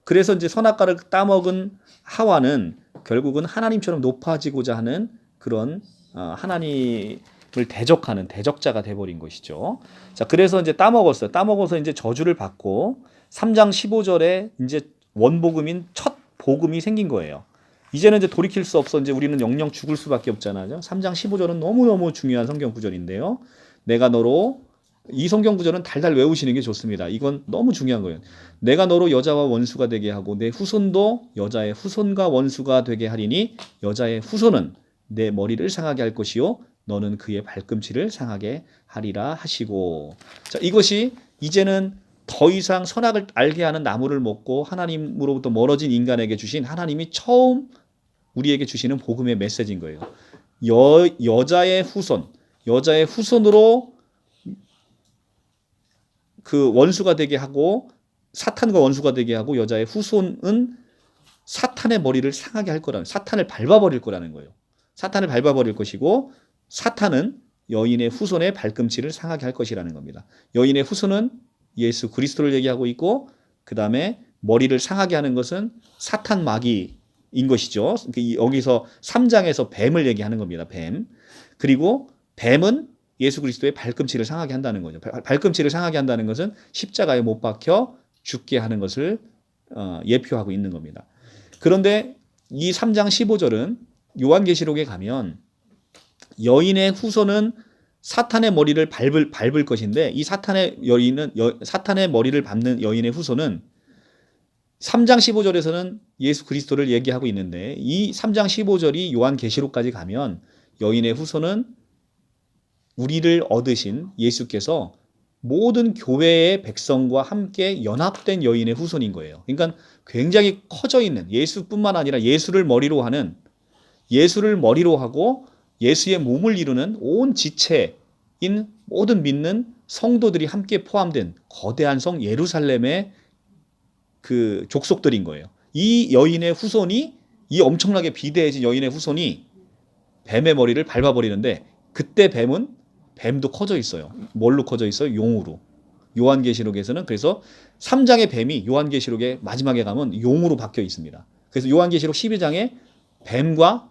그래서 이제 선악과를 따먹은 하와는 결국은 하나님처럼 높아지고자 하는 그런 하나님을 대적하는 대적자가 돼버린 것이죠. 자, 그래서 이제 따먹었어요. 따먹어서 이제 저주를 받고 3장 15절에 이제 원복음인 첫 복음이 생긴 거예요. 이제는 이제 돌이킬 수 없어. 이제 우리는 영영 죽을 수밖에 없잖아요. 3장 15절은 너무너무 중요한 성경 구절인데요. 내가 너로 이 성경 구절은 달달 외우시는 게 좋습니다. 이건 너무 중요한 거예요. 내가 너로 여자와 원수가 되게 하고 내 후손도 여자의 후손과 원수가 되게 하리니 여자의 후손은 내 머리를 상하게 할 것이요 너는 그의 발꿈치를 상하게 하리라 하시고. 자, 이것이 이제는 더 이상 선악을 알게 하는 나무를 먹고 하나님으로부터 멀어진 인간에게 주신 하나님이 처음 우리에게 주시는 복음의 메시지인 거예요. 여자의 후손으로 그 원수가 되게 하고 사탄과 원수가 되게 하고 여자의 후손은 사탄의 머리를 상하게 할 거라는, 사탄을 밟아버릴 거라는 거예요. 사탄을 밟아버릴 것이고 사탄은 여인의 후손의 발꿈치를 상하게 할 것이라는 겁니다. 여인의 후손은 예수 그리스도를 얘기하고 있고 그 다음에 머리를 상하게 하는 것은 사탄 마귀인 것이죠. 여기서 3장에서 뱀을 얘기하는 겁니다. 뱀. 그리고 뱀은 예수 그리스도의 발꿈치를 상하게 한다는 거죠. 발꿈치를 상하게 한다는 것은 십자가에 못 박혀 죽게 하는 것을 예표하고 있는 겁니다. 그런데 이 3장 15절은 요한계시록에 가면 여인의 후손은 사탄의 머리를 밟을 것인데 이 사탄의 머리를 밟는 여인의 후손은 3장 15절에서는 예수 그리스도를 얘기하고 있는데 이 3장 15절이 요한계시록까지 가면 여인의 후손은 우리를 얻으신 예수께서 모든 교회의 백성과 함께 연합된 여인의 후손인 거예요. 그러니까 굉장히 커져 있는 예수뿐만 아니라 예수를 머리로 하고 예수의 몸을 이루는 온 지체인 모든 믿는 성도들이 함께 포함된 거대한 성 예루살렘의 그 족속들인 거예요. 이 여인의 후손이 이 엄청나게 비대해진 여인의 후손이 뱀의 머리를 밟아버리는데 그때 뱀도 커져 있어요. 뭘로 커져 있어요? 용으로. 요한계시록에서는 그래서 3장의 뱀이 요한계시록의 마지막에 가면 용으로 바뀌어 있습니다. 그래서 요한계시록 12장에 뱀과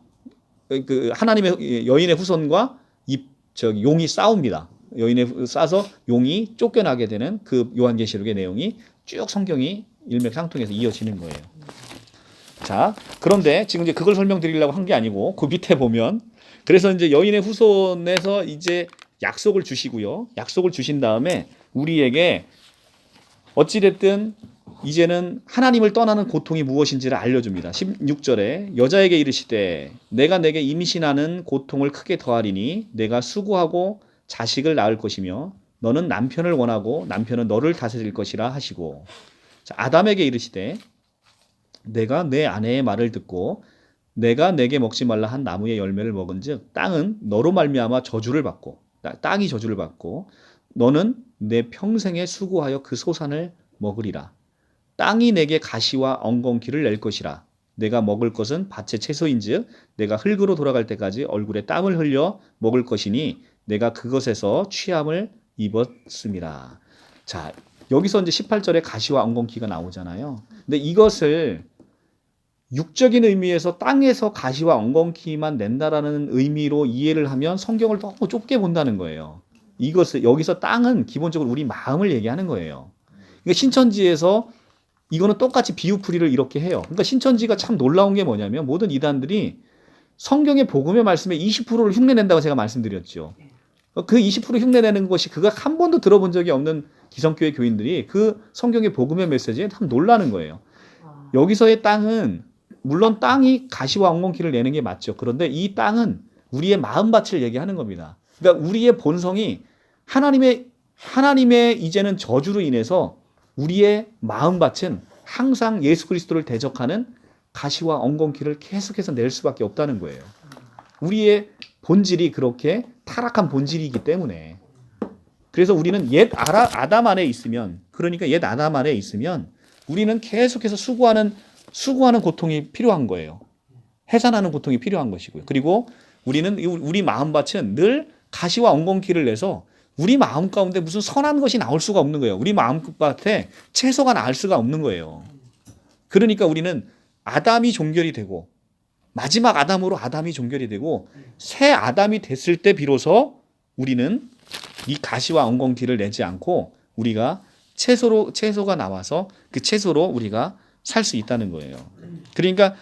그 하나님의 여인의 후손과 용이 싸웁니다. 싸서 용이 쫓겨나게 되는 그 요한계시록의 내용이 쭉 성경이 일맥상통해서 이어지는 거예요. 자, 그런데 지금 이제 그걸 설명드리려고 한 게 아니고 그 밑에 보면 그래서 이제 여인의 후손에서 이제 약속을 주시고요. 약속을 주신 다음에 우리에게 어찌됐든 이제는 하나님을 떠나는 고통이 무엇인지를 알려줍니다. 16절에 여자에게 이르시되 내가 내게 임신하는 고통을 크게 더하리니 내가 수고하고 자식을 낳을 것이며 너는 남편을 원하고 남편은 너를 다스릴 것이라 하시고. 자, 아담에게 이르시되 내가 내 아내의 말을 듣고 내가 내게 먹지 말라 한 나무의 열매를 먹은즉 땅은 너로 말미암아 저주를 받고 땅이 저주를 받고 너는 내 평생에 수고하여 그 소산을 먹으리라. 땅이 내게 가시와 엉겅퀴를 낼 것이라. 내가 먹을 것은 밭의 채소인즉 내가 흙으로 돌아갈 때까지 얼굴에 땀을 흘려 먹을 것이니 내가 그것에서 취함을 입었습니다. 자, 여기서 이제 18절에 가시와 엉겅퀴가 나오잖아요. 근데 이것을 육적인 의미에서 땅에서 가시와 엉겅퀴만 낸다라는 의미로 이해를 하면 성경을 너무 좁게 본다는 거예요. 이것을 여기서 땅은 기본적으로 우리 마음을 얘기하는 거예요. 그러니까 신천지에서 이거는 똑같이 비유풀이를 이렇게 해요. 그러니까 신천지가 참 놀라운 게 뭐냐면 모든 이단들이 성경의 복음의 말씀의 20%를 흉내낸다고 제가 말씀드렸죠. 그 20% 흉내내는 것이 그가 한 번도 들어본 적이 없는 기성교회 교인들이 그 성경의 복음의 메시지에 참 놀라는 거예요. 여기서의 땅은 물론 땅이 가시와 엉겅퀴를 내는 게 맞죠. 그런데 이 땅은 우리의 마음밭을 얘기하는 겁니다. 그러니까 우리의 본성이 하나님의 이제는 저주로 인해서 우리의 마음밭은 항상 예수 그리스도를 대적하는 가시와 엉겅퀴를 계속해서 낼 수밖에 없다는 거예요. 우리의 본질이 그렇게 타락한 본질이기 때문에. 그래서 우리는 옛 아담 안에 있으면, 그러니까 옛 아담 안에 있으면 우리는 계속해서 수고하는 고통이 필요한 거예요. 해산하는 고통이 필요한 것이고요. 그리고 우리 마음밭은 늘 가시와 엉겅퀴를 내서 우리 마음 가운데 무슨 선한 것이 나올 수가 없는 거예요. 우리 마음밭에 채소가 나올 수가 없는 거예요. 그러니까 우리는 아담이 종결이 되고 마지막 아담으로 아담이 종결이 되고 새 아담이 됐을 때 비로소 우리는 이 가시와 엉겅퀴를 내지 않고 우리가 채소가 나와서 그 채소로 우리가 살 수 있다는 거예요. 그러니까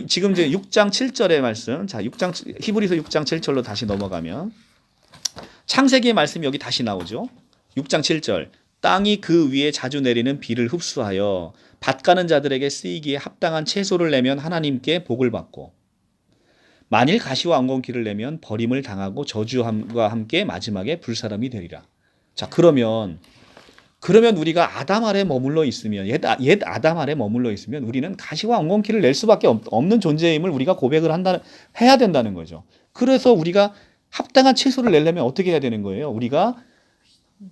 지금 이제 6장 7절의 말씀, 자 히브리서 6장 7절로 다시 넘어가면 창세기의 말씀이 여기 다시 나오죠. 6장 7절 땅이 그 위에 자주 내리는 비를 흡수하여 밭 가는 자들에게 쓰이기에 합당한 채소를 내면 하나님께 복을 받고 만일 가시와 엉겅퀴를 내면 버림을 당하고 저주함과 함께 마지막에 불사람이 되리라. 자 그러면 우리가 아담 아래 머물러 있으면 옛 아담 아래 머물러 있으면 우리는 가시와 엉겅퀴를 낼 수밖에 없는 존재임을 우리가 고백을 해야 된다는 거죠. 그래서 우리가 합당한 채소를 내려면 어떻게 해야 되는 거예요? 우리가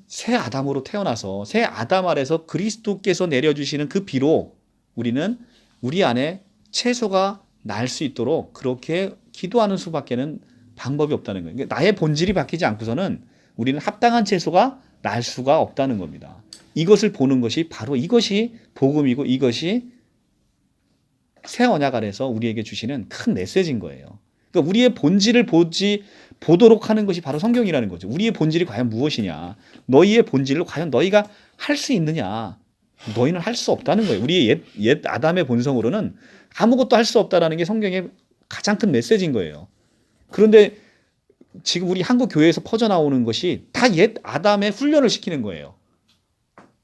새 아담으로 태어나서 새 아담 아래서 그리스도께서 내려주시는 그 비로 우리는 우리 안에 채소가 날 수 있도록 그렇게 기도하는 수밖에는 방법이 없다는 거예요. 그러니까 나의 본질이 바뀌지 않고서는 우리는 합당한 채소가 날 수가 없다는 겁니다. 이것을 보는 것이 바로 이것이 복음이고 이것이 새 언약 아래서 우리에게 주시는 큰 메시지인 거예요. 그러니까 우리의 본질을 보도록 하는 것이 바로 성경이라는 거죠. 우리의 본질이 과연 무엇이냐? 너희의 본질을 과연 너희가 할 수 있느냐? 너희는 할 수 없다는 거예요. 우리의 옛 아담의 본성으로는 아무것도 할 수 없다라는 게 성경의 가장 큰 메시지인 거예요. 그런데 지금 우리 한국 교회에서 퍼져나오는 것이 다 옛 아담의 훈련을 시키는 거예요.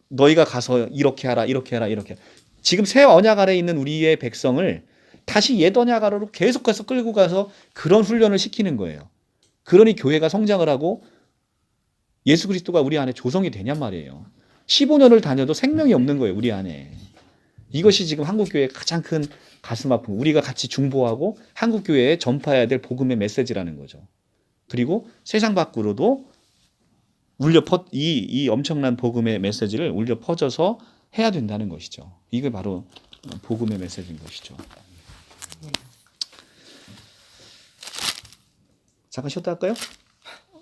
너희가 가서 이렇게 하라, 이렇게 하라, 이렇게. 지금 새 언약 아래에 있는 우리의 백성을 다시 옛 언약 아래로 계속해서 끌고 가서 그런 훈련을 시키는 거예요. 그러니 교회가 성장을 하고 예수 그리스도가 우리 안에 조성이 되냔 말이에요. 15년을 다녀도 생명이 없는 거예요, 우리 안에. 이것이 지금 한국교회의 가장 큰 가슴 아픔, 우리가 같이 중보하고 한국교회에 전파해야 될 복음의 메시지라는 거죠. 그리고 세상 밖으로도 이 엄청난 복음의 메시지를 울려 퍼져서 해야 된다는 것이죠. 이게 바로 복음의 메시지인 것이죠. 잠깐 쉬었다 할까요?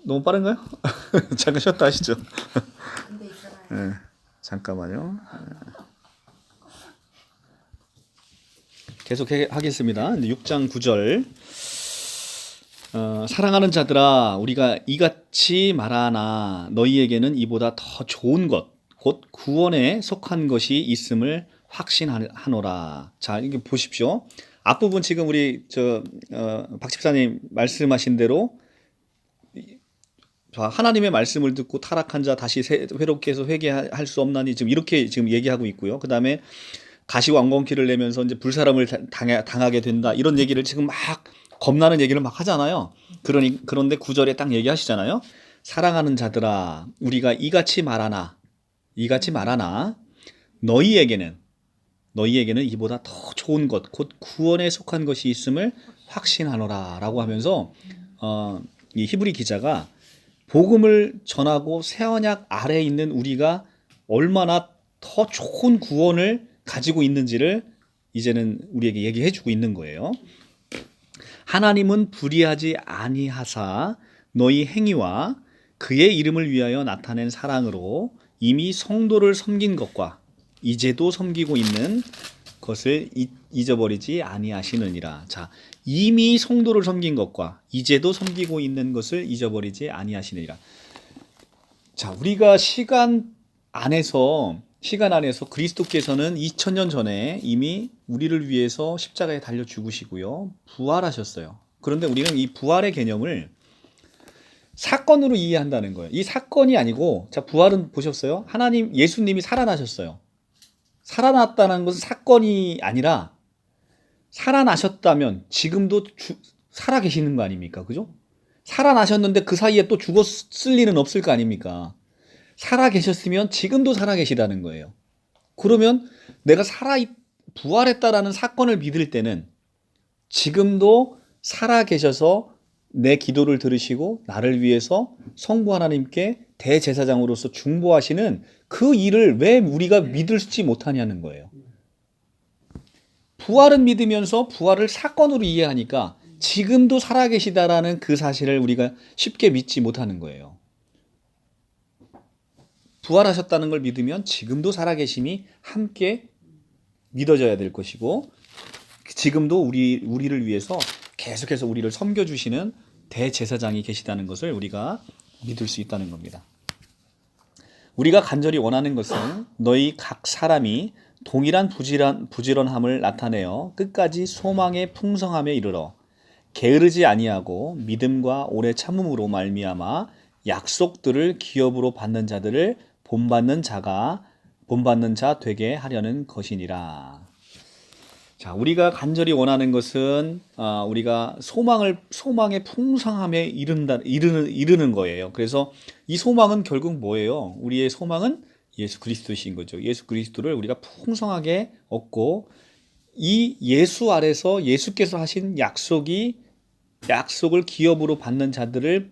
너무 빠른가요? 잠깐 쉬었다 하시죠. 네, 잠깐만요. 계속 하겠습니다. 6장 9절. 사랑하는 자들아 우리가 이같이 말하나 너희에게는 이보다 더 좋은 것 곧 구원에 속한 것이 있음을 확신하노라. 자, 이게 보십시오. 앞부분 지금 우리 박 집사님 말씀하신 대로 하나님의 말씀을 듣고 타락한 자 다시 회롭게 해서 회개할 수 없나니 지금 이렇게 지금 얘기하고 있고요. 그다음에 가시와 엉겅퀴를 내면서 이제 불사람을 당하게 된다. 이런 얘기를 지금 막 겁나는 얘기를 막 하잖아요. 그런데 9절에 딱 얘기하시잖아요. 사랑하는 자들아 우리가 이같이 말하나 너희에게는 이보다 더 좋은 것 곧 구원에 속한 것이 있음을 확신하노라 라고 하면서 이 히브리 기자가 복음을 전하고 새 언약 아래에 있는 우리가 얼마나 더 좋은 구원을 가지고 있는지를 이제는 우리에게 얘기해 주고 있는 거예요. 하나님은 불의하지 아니하사 너희 행위와 그의 이름을 위하여 나타낸 사랑으로 이미 성도를 섬긴 것과 이제도 섬기고 있는 것을 잊어버리지 아니하시느니라. 자, 이미 성도를 섬긴 것과 이제도 섬기고 있는 것을 잊어버리지 아니하시느니라. 자, 우리가 시간 안에서 그리스도께서는 2000년 전에 이미 우리를 위해서 십자가에 달려 죽으시고요. 부활하셨어요. 그런데 우리는 이 부활의 개념을 사건으로 이해한다는 거예요. 이 사건이 아니고, 자, 부활은 보셨어요? 예수님이 살아나셨어요. 살아났다는 것은 사건이 아니라 살아나셨다면 지금도 살아 계시는 거 아닙니까? 그죠? 살아나셨는데 그 사이에 또 죽었을 리는 없을 거 아닙니까? 살아 계셨으면 지금도 살아 계시다는 거예요. 그러면 내가 부활했다라는 사건을 믿을 때는 지금도 살아 계셔서 내 기도를 들으시고 나를 위해서 성부 하나님께 대제사장으로서 중보하시는 그 일을 왜 우리가 믿을지 못하냐는 거예요. 부활은 믿으면서 부활을 사건으로 이해하니까 지금도 살아계시다라는 그 사실을 우리가 쉽게 믿지 못하는 거예요. 부활하셨다는 걸 믿으면 지금도 살아계심이 함께 믿어져야 될 것이고, 지금도 우리를 위해서 계속해서 우리를 섬겨주시는 대제사장이 계시다는 것을 우리가 믿을 수 있다는 겁니다. 우리가 간절히 원하는 것은 너희 각 사람이 동일한 부지런함을 나타내어 끝까지 소망의 풍성함에 이르러 게으르지 아니하고 믿음과 오래 참음으로 말미암아 약속들을 기업으로 받는 자들을 본받는 자 되게 하려는 것이니라. 자, 우리가 간절히 원하는 것은 우리가 소망의 풍성함에 이르는 거예요. 그래서 이 소망은 결국 뭐예요? 우리의 소망은 예수 그리스도이신 거죠. 예수 그리스도를 우리가 풍성하게 얻고 이 예수 아래서 예수께서 하신 약속을 기업으로 받는 자들을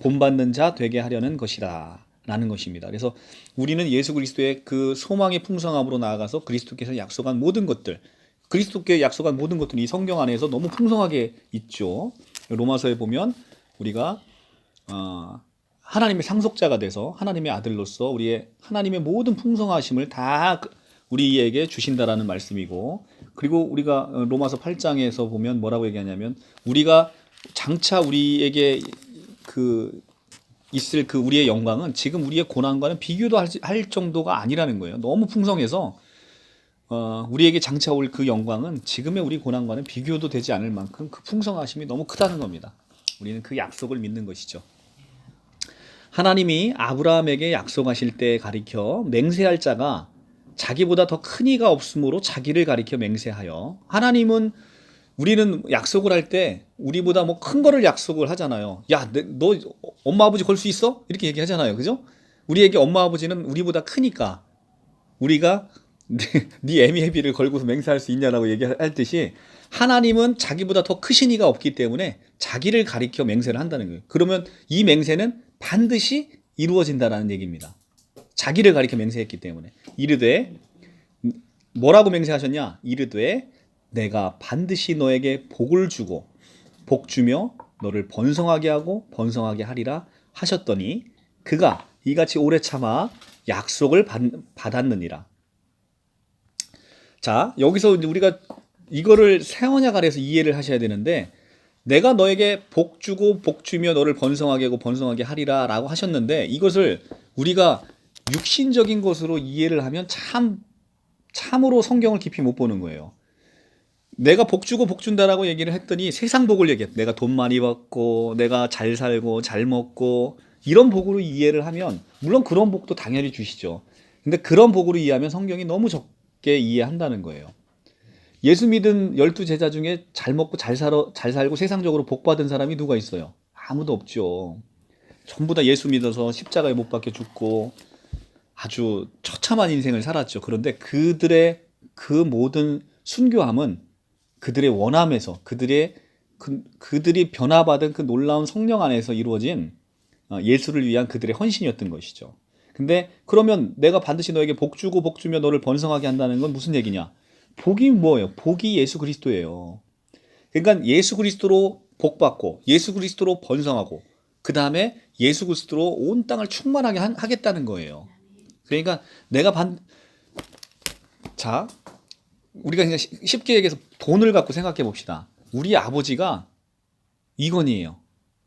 본받는 자 되게 하려는 것이다 라는 것입니다. 그래서 우리는 예수 그리스도의 그 소망의 풍성함으로 나아가서 그리스도께서 약속한 모든 것들, 그리스도께 약속한 모든 것들이 이 성경 안에서 너무 풍성하게 있죠. 로마서에 보면 우리가 하나님의 상속자가 돼서 하나님의 아들로서 하나님의 모든 풍성하심을 다 우리에게 주신다라는 말씀이고, 그리고 우리가 로마서 8장에서 보면 뭐라고 얘기하냐면 우리가 장차 우리에게 있을 우리의 영광은 지금 우리의 고난과는 비교도 할 정도가 아니라는 거예요. 너무 풍성해서 우리에게 장차 올 그 영광은 지금의 우리 고난과는 비교도 되지 않을 만큼 그 풍성하심이 너무 크다는 겁니다. 우리는 그 약속을 믿는 것이죠. 하나님이 아브라함에게 약속하실 때 가리켜 맹세할 자가 자기보다 더 큰 이가 없으므로 자기를 가리켜 맹세하여, 우리는 약속을 할 때 우리보다 뭐 큰 거를 약속을 하잖아요. 야, 너 엄마 아버지 걸 수 있어? 이렇게 얘기하잖아요. 그죠? 우리에게 엄마 아버지는 우리보다 크니까 우리가 네 애미 애비를 걸고서 맹세할 수 있냐라고 얘기할 듯이 하나님은 자기보다 더 크신 이가 없기 때문에 자기를 가리켜 맹세를 한다는 거예요. 그러면 이 맹세는 반드시 이루어진다라는 얘기입니다. 자기를 가리켜 맹세했기 때문에. 이르되, 뭐라고 맹세하셨냐? 이르되 내가 반드시 너에게 복을 주고 복 주며 너를 번성하게 하고 번성하게 하리라 하셨더니 그가 이같이 오래 참아 약속을 받았느니라. 자, 여기서 우리가 이거를 새 언약 아래서 이해를 하셔야 되는데, 내가 너에게 복 주고 복 주며 너를 번성하게 하고 번성하게 하리라 라고 하셨는데, 이것을 우리가 육신적인 것으로 이해를 하면 참으로 성경을 깊이 못 보는 거예요. 내가 복 주고 복 준다라고 얘기를 했더니 세상 복을 얘기해. 내가 돈 많이 받고 내가 잘 살고 잘 먹고 이런 복으로 이해를 하면, 물론 그런 복도 당연히 주시죠. 근데 그런 복으로 이해하면 성경이 너무 적게 이해한다는 거예요. 예수 믿은 12제자 중에 잘 먹고 잘 살고 세상적으로 복 받은 사람이 누가 있어요? 아무도 없죠. 전부 다 예수 믿어서 십자가에 못 박혀 죽고 아주 처참한 인생을 살았죠. 그런데 그들의 그 모든 순교함은 그들의 원함에서 그들이 변화받은 그 놀라운 성령 안에서 이루어진 예수를 위한 그들의 헌신이었던 것이죠. 근데 그러면 내가 반드시 너에게 복 주고 복 주며 너를 번성하게 한다는 건 무슨 얘기냐? 복이 뭐예요? 복이 예수 그리스도예요. 그러니까 예수 그리스도로 복 받고 예수 그리스도로 번성하고 그 다음에 예수 그리스도로 온 땅을 충만하게 하겠다는 거예요. 그러니까 자, 우리가 그냥 쉽게 얘기해서 돈을 갖고 생각해 봅시다. 우리 아버지가 이건희예요.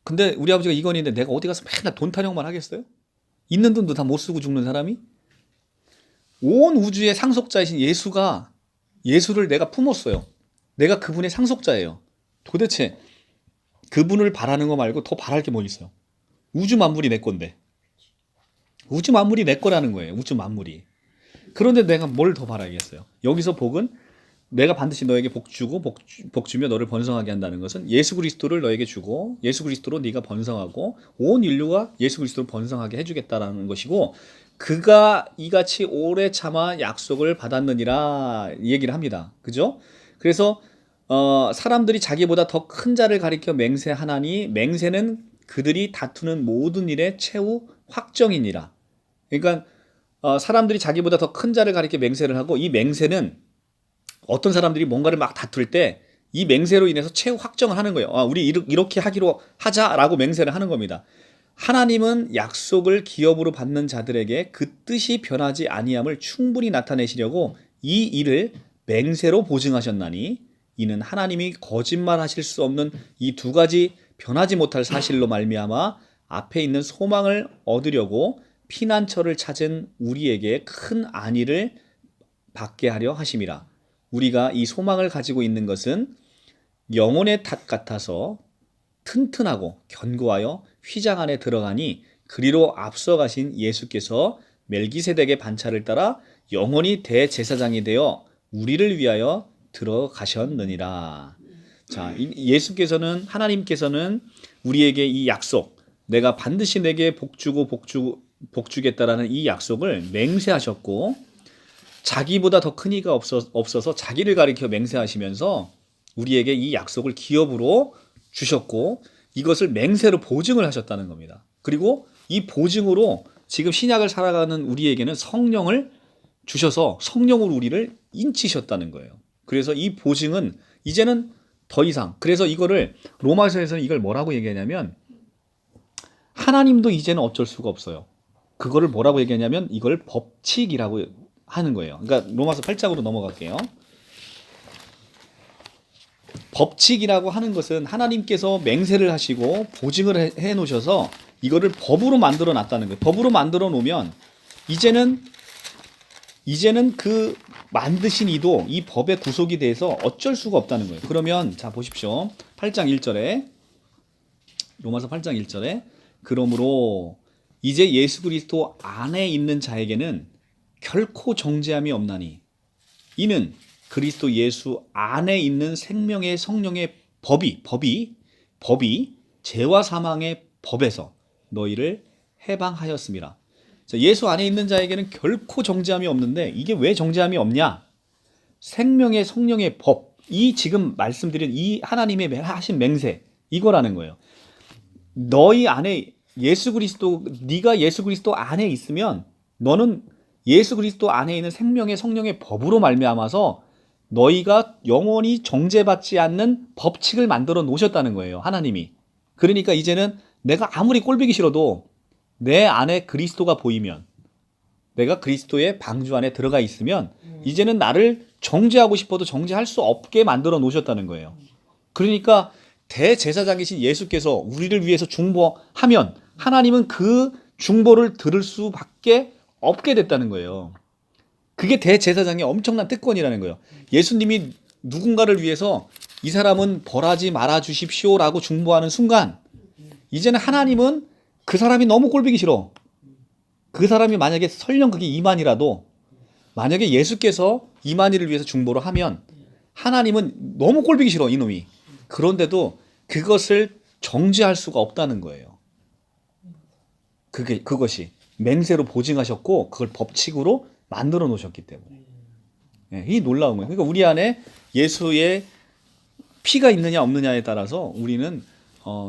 근데 우리 아버지가 이건희인데 내가 어디 가서 맨날 돈 타령만 하겠어요? 있는 돈도 다 못 쓰고 죽는 사람이? 온 우주의 상속자이신 예수를 내가 품었어요. 내가 그분의 상속자예요. 도대체 그분을 바라는 거 말고 더 바랄 게 뭐 있어요? 우주 만물이 내 건데. 우주 만물이 내 거라는 거예요. 우주 만물이. 그런데 내가 뭘 더 바라겠어요? 여기서 복은 내가 반드시 너에게 복 주고 복 주며 너를 번성하게 한다는 것은 예수 그리스도를 너에게 주고 예수 그리스도로 네가 번성하고 온 인류가 예수 그리스도를 번성하게 해주겠다라는 것이고, 그가 이같이 오래 참아 약속을 받았느니라 이 얘기를 합니다. 그죠? 그래서 사람들이 자기보다 더 큰 자를 가리켜 맹세하나니 맹세는 그들이 다투는 모든 일의 최후 확정이니라. 그러니까 사람들이 자기보다 더 큰 자를 가리켜 맹세를 하고, 이 맹세는 어떤 사람들이 뭔가를 막 다툴 때 이 맹세로 인해서 최후 확정을 하는 거예요. 우리 이렇게 하기로 하자라고 맹세를 하는 겁니다. 하나님은 약속을 기업으로 받는 자들에게 그 뜻이 변하지 아니함을 충분히 나타내시려고 이 일을 맹세로 보증하셨나니, 이는 하나님이 거짓말하실 수 없는 이 두 가지 변하지 못할 사실로 말미암아 앞에 있는 소망을 얻으려고 피난처를 찾은 우리에게 큰 안위를 받게 하려 하심이라. 우리가 이 소망을 가지고 있는 것은 영혼의 탑 같아서 튼튼하고 견고하여 휘장 안에 들어가니, 그리로 앞서가신 예수께서 멜기세덱의 반차를 따라 영원히 대제사장이 되어 우리를 위하여 들어가셨느니라. 자, 예수께서는, 하나님께서는 우리에게 이 약속, 내가 반드시 내게 복주겠다라는 이 약속을 맹세하셨고, 자기보다 더 큰 이가 없어서 자기를 가리켜 맹세하시면서 우리에게 이 약속을 기업으로 주셨고, 이것을 맹세로 보증을 하셨다는 겁니다. 그리고 이 보증으로 지금 신약을 살아가는 우리에게는 성령을 주셔서 성령으로 우리를 인치셨다는 거예요. 그래서 이 보증은 이제는 더 이상, 그래서 이거를 로마서에서는 이걸 뭐라고 얘기하냐면, 하나님도 이제는 어쩔 수가 없어요. 그거를 뭐라고 얘기하냐면 이걸 법칙이라고 하는 거예요. 그러니까 로마서 8장으로 넘어갈게요. 법칙이라고 하는 것은 하나님께서 맹세를 하시고 보증을 해 놓으셔서 이거를 법으로 만들어 놨다는 거예요. 법으로 만들어 놓으면 이제는 그 만드신 이도 이 법의 구속이 돼서 어쩔 수가 없다는 거예요. 그러면 자 보십시오. 8장 1절에, 로마서 8장 1절에, 그러므로 이제 예수 그리스도 안에 있는 자에게는 결코 정죄함이 없나니, 이는 그리스도 예수 안에 있는 생명의 성령의 법이 죄와 사망의 법에서 너희를 해방하였습니다. 자, 예수 안에 있는 자에게는 결코 정죄함이 없는데, 이게 왜 정죄함이 없냐? 생명의 성령의 법, 이 지금 말씀드린 이 하나님의 하신 맹세, 이거라는 거예요. 너희 안에 네가 예수 그리스도 안에 있으면 너는 예수 그리스도 안에 있는 생명의 성령의 법으로 말미암아서 너희가 영원히 정죄받지 않는 법칙을 만들어 놓으셨다는 거예요, 하나님이. 그러니까 이제는 내가 아무리 꼴보기 싫어도 내 안에 그리스도가 보이면, 내가 그리스도의 방주 안에 들어가 있으면 이제는 나를 정죄하고 싶어도 정죄할 수 없게 만들어 놓으셨다는 거예요. 그러니까 대제사장이신 예수께서 우리를 위해서 중보하면 하나님은 그 중보를 들을 수밖에 없게 됐다는 거예요. 그게 대제사장의 엄청난 특권이라는 거예요. 예수님이 누군가를 위해서 이 사람은 벌하지 말아 주십시오라고 중보하는 순간, 이제는 하나님은 그 사람이 너무 꼴보기 싫어. 그 사람이 만약에 설령 그게 이만이라도, 만약에 예수께서 이만희를 위해서 중보를 하면 하나님은 너무 꼴보기 싫어, 이놈이. 그런데도 그것을 정죄할 수가 없다는 거예요. 그것이 맹세로 보증하셨고 그걸 법칙으로 만들어 놓으셨기 때문에. 이 놀라운 거예요. 그러니까 우리 안에 예수의 피가 있느냐 없느냐에 따라서 우리는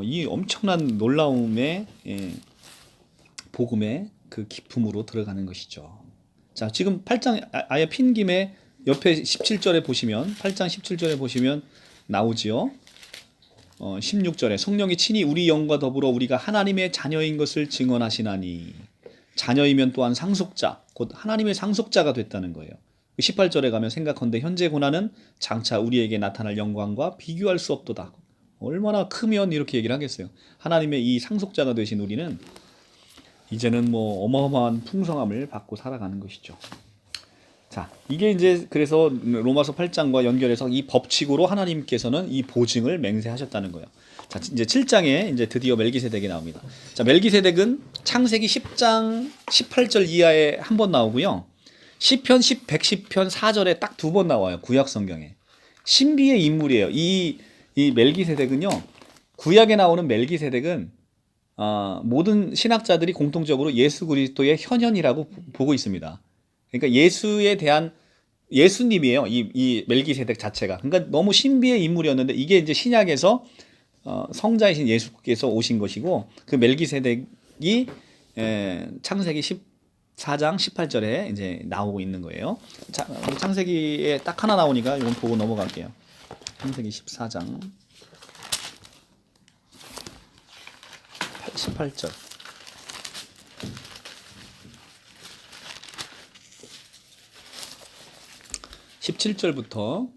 이 엄청난 놀라움의 복음의 그 기품으로 들어가는 것이죠. 자, 지금 8장 아예 핀 김에 옆에 17절에 보시면, 8장 17절에 보시면 나오지요. 16절에 성령이 친히 우리 영과 더불어 우리가 하나님의 자녀인 것을 증언하시나니 자녀이면 또한 상속자 곧 하나님의 상속자가 됐다는 거예요. 18절에 가면 생각컨대 현재 고난은 장차 우리에게 나타날 영광과 비교할 수 없도다. 얼마나 크면 이렇게 얘기를 하겠어요. 하나님의 이 상속자가 되신 우리는 이제는 뭐 어마어마한 풍성함을 받고 살아가는 것이죠. 자, 이게 이제 그래서 로마서 8장과 연결해서 이 법칙으로 하나님께서는 이 보증을 맹세하셨다는 거예요. 자, 이제 7장에 이제 드디어 멜기세덱이 나옵니다. 자, 멜기세덱은 창세기 10장 18절 이하에 한 번 나오고요. 시편 110편 4절에 딱 두 번 나와요. 구약 성경에. 신비의 인물이에요. 이 멜기세덱은요. 구약에 나오는 멜기세덱은 모든 신학자들이 공통적으로 예수 그리스도의 현현이라고 보고 있습니다. 그러니까 예수에 대한 예수님이에요. 이 멜기세덱 자체가. 그러니까 너무 신비의 인물이었는데 이게 이제 신약에서 성자이신 예수께서 오신 것이고 그 멜기세덱이 창세기 14장 18절에 이제 나오고 있는 거예요. 창세기에 딱 하나 나오니까 이건 보고 넘어갈게요. 창세기 14장 18절. 17절부터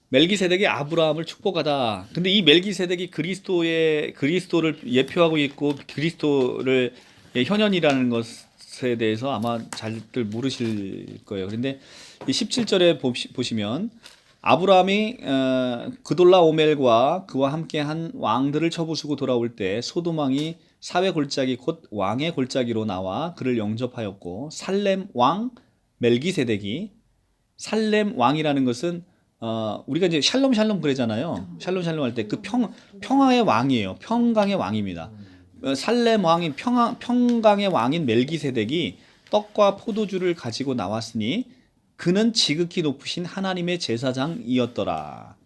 멜기세덱이 아브라함을 축복하다. 근데 이 멜기세덱이 그리스도를 예표하고 있고 그리스도를 현현이라는 것에 대해서 아마 잘들 모르실 거예요. 그런데 이 17절에 보시면 아브라함이 그돌라오멜과 그와 함께한 왕들을 쳐부수고 돌아올 때 소돔 왕이 사회 골짜기 곧 왕의 골짜기로 나와 그를 영접하였고 살렘 왕 멜기세덱이 살렘 왕이라는 것은 우리가 이제 샬롬 그러잖아요. 샬롬 할 때 그 평화의 왕이에요. 평강의 왕입니다. 살렘 왕인 평강의 왕인 멜기세덱이 떡과 포도주를 가지고 나왔으니 그는 지극히 높으신 하나님의 제사장이었더라.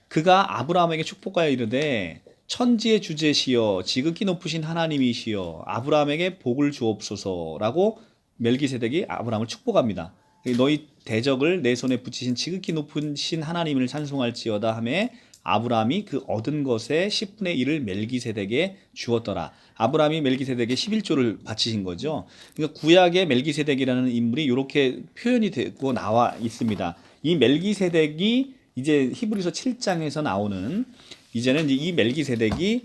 그가 아브라함에게 축복하여 이르되 천지의 주제시여 지극히 높으신 하나님이시여 아브라함에게 복을 주옵소서라고 멜기세덱이 아브라함을 축복합니다. 너희 대적을 내 손에 붙이신 지극히 높으신 하나님을 찬송할지어다 하매 아브라함이 그 얻은 것의 10분의 1을 멜기세덱에 주었더라. 아브라함이 멜기세덱에 11조를 바치신 거죠. 그러니까 구약의 멜기세덱이라는 인물이 이렇게 표현이 되고 나와 있습니다. 이 멜기세덱이 이제 히브리서 7장에서 나오는 이제는 이 멜기세덱이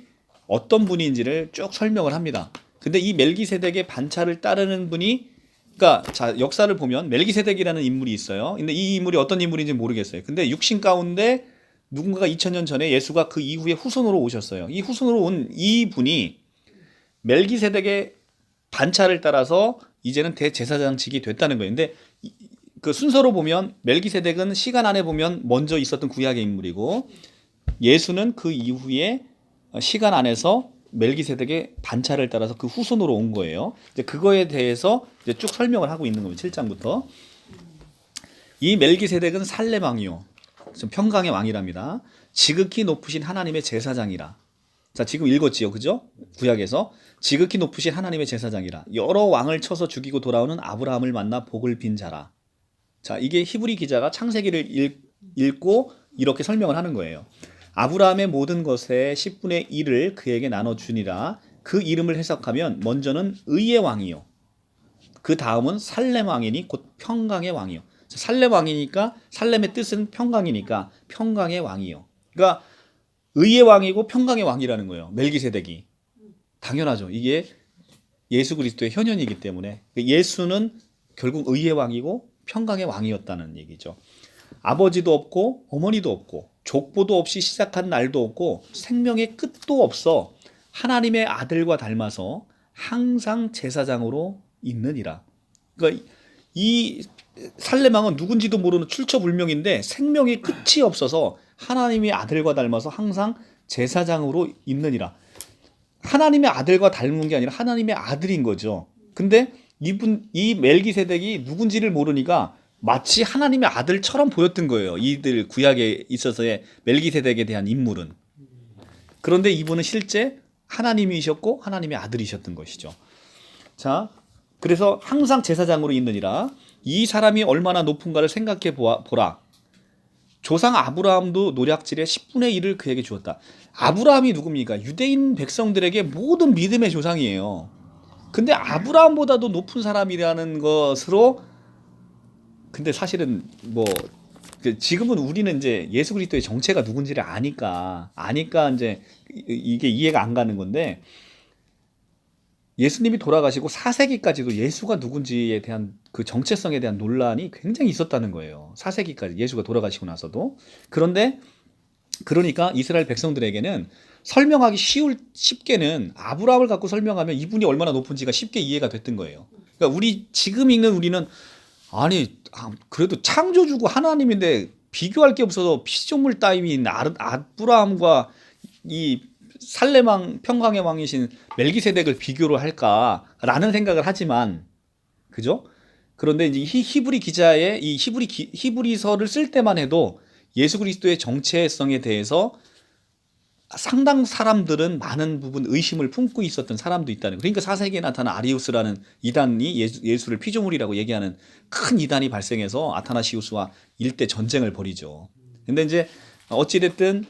어떤 분인지를 쭉 설명을 합니다. 근데 이 멜기세덱의 반차를 따르는 분이 그러니까 자 역사를 보면 멜기세덱이라는 인물이 있어요. 근데 이 인물이 어떤 인물인지 모르겠어요. 근데 육신 가운데 누군가가 2000년 전에 예수가 그 이후에 후손으로 오셨어요. 이 후손으로 온 이 분이 멜기세덱의 반차를 따라서 이제는 대제사장직이 됐다는 거예요. 근데 그 순서로 보면 멜기세덱은 시간 안에 보면 먼저 있었던 구약의 인물이고 예수는 그 이후에 시간 안에서 멜기세덱의 반차를 따라서 그 후손으로 온 거예요. 이제 그거에 대해서 이제 쭉 설명을 하고 있는 겁니다. 7장부터. 이 멜기세덱은 살렘 왕이요. 평강의 왕이랍니다. 지극히 높으신 하나님의 제사장이라. 자, 지금 읽었지요. 그죠? 구약에서. 지극히 높으신 하나님의 제사장이라. 여러 왕을 쳐서 죽이고 돌아오는 아브라함을 만나 복을 빈 자라. 자, 이게 히브리 기자가 창세기를 읽고 이렇게 설명을 하는 거예요. 아브라함의 모든 것의 10분의 1을 그에게 나눠주니라. 그 이름을 해석하면 먼저는 의의 왕이요. 그 다음은 살렘 왕이니 곧 평강의 왕이요. 살렘 왕이니까 살렘의 뜻은 평강이니까 평강의 왕이요. 그러니까 의의 왕이고 평강의 왕이라는 거예요. 멜기세덱이. 당연하죠. 이게 예수 그리스도의 현현이기 때문에 예수는 결국 의의 왕이고 평강의 왕이었다는 얘기죠. 아버지도 없고 어머니도 없고 족보도 없이 시작한 날도 없고 생명의 끝도 없어 하나님의 아들과 닮아서 항상 제사장으로 있느니라. 그러니까 이 살렘 왕은 누군지도 모르는 출처불명인데 생명의 끝이 없어서 하나님의 아들과 닮아서 항상 제사장으로 있느니라. 하나님의 아들과 닮은 게 아니라 하나님의 아들인 거죠. 근데 이 멜기세덱이 누군지를 모르니까 마치 하나님의 아들처럼 보였던 거예요. 이들 구약에 있어서의 멜기세덱에 대한 인물은. 그런데 이분은 실제 하나님이셨고 하나님의 아들이셨던 것이죠. 자, 그래서 항상 제사장으로 있느니라. 이 사람이 얼마나 높은가를 생각해 보라. 조상 아브라함도 노략질의 10분의 1을 그에게 주었다. 아브라함이 누굽니까? 유대인 백성들에게 모든 믿음의 조상이에요. 근데 아브라함보다도 높은 사람이라는 것으로, 근데 사실은 뭐 지금은 우리는 이제 예수 그리스도의 정체가 누군지를 아니까 이제 이게 이해가 안 가는 건데, 예수님이 돌아가시고 4세기까지도 예수가 누군지에 대한 그 정체성에 대한 논란이 굉장히 있었다는 거예요. 4세기까지 예수가 돌아가시고 나서도. 그런데 그러니까 이스라엘 백성들에게는 설명하기 쉽게는 아브라함을 갖고 설명하면 이분이 얼마나 높은지가 쉽게 이해가 됐던 거예요. 그러니까 지금 읽는 우리는 아니 그래도 창조주고 하나님인데 비교할 게 없어서 피조물 따위인 아브라함과 이 살레망 평강의 왕이신 멜기세덱을 비교를 할까라는 생각을 하지만, 그죠? 그런데 이제 히브리 기자의 이 히브리서를 쓸 때만 해도 예수 그리스도의 정체성에 대해서 상당 사람들은 많은 부분 의심을 품고 있었던 사람도 있다는 거예요. 그러니까 4세기에 나타난 아리우스라는 이단이 예수를 피조물이라고 얘기하는 큰 이단이 발생해서 아타나시우스와 일대 전쟁을 벌이죠. 근데 이제 어찌됐든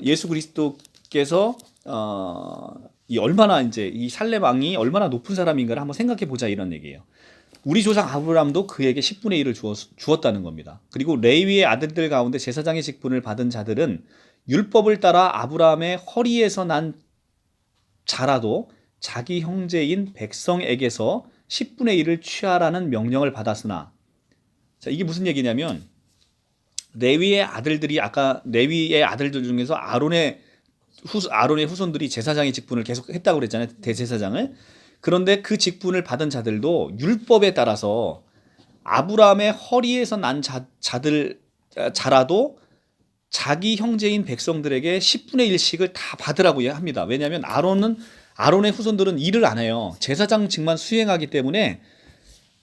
예수 그리스도께서 이 얼마나 이제 이 살레망이 얼마나 높은 사람인가를 한번 생각해 보자 이런 얘기예요. 우리 조상 아브라함도 그에게 10분의 1을 주었다는 겁니다. 그리고 레위의 아들들 가운데 제사장의 직분을 받은 자들은 율법을 따라 아브라함의 허리에서 난 자라도 자기 형제인 백성에게서 10분의 1을 취하라는 명령을 받았으나, 자, 이게 무슨 얘기냐면 레위의 아들들이, 아까 레위의 아들들 중에서 아론의 후손들이 제사장의 직분을 계속 했다고 그랬잖아요. 대제사장을. 그런데 그 직분을 받은 자들도 율법에 따라서 아브라함의 허리에서 난 자라도 자기 형제인 백성들에게 10분의 1씩을 다 받으라고 합니다. 왜냐하면 아론의 후손들은 일을 안 해요. 제사장직만 수행하기 때문에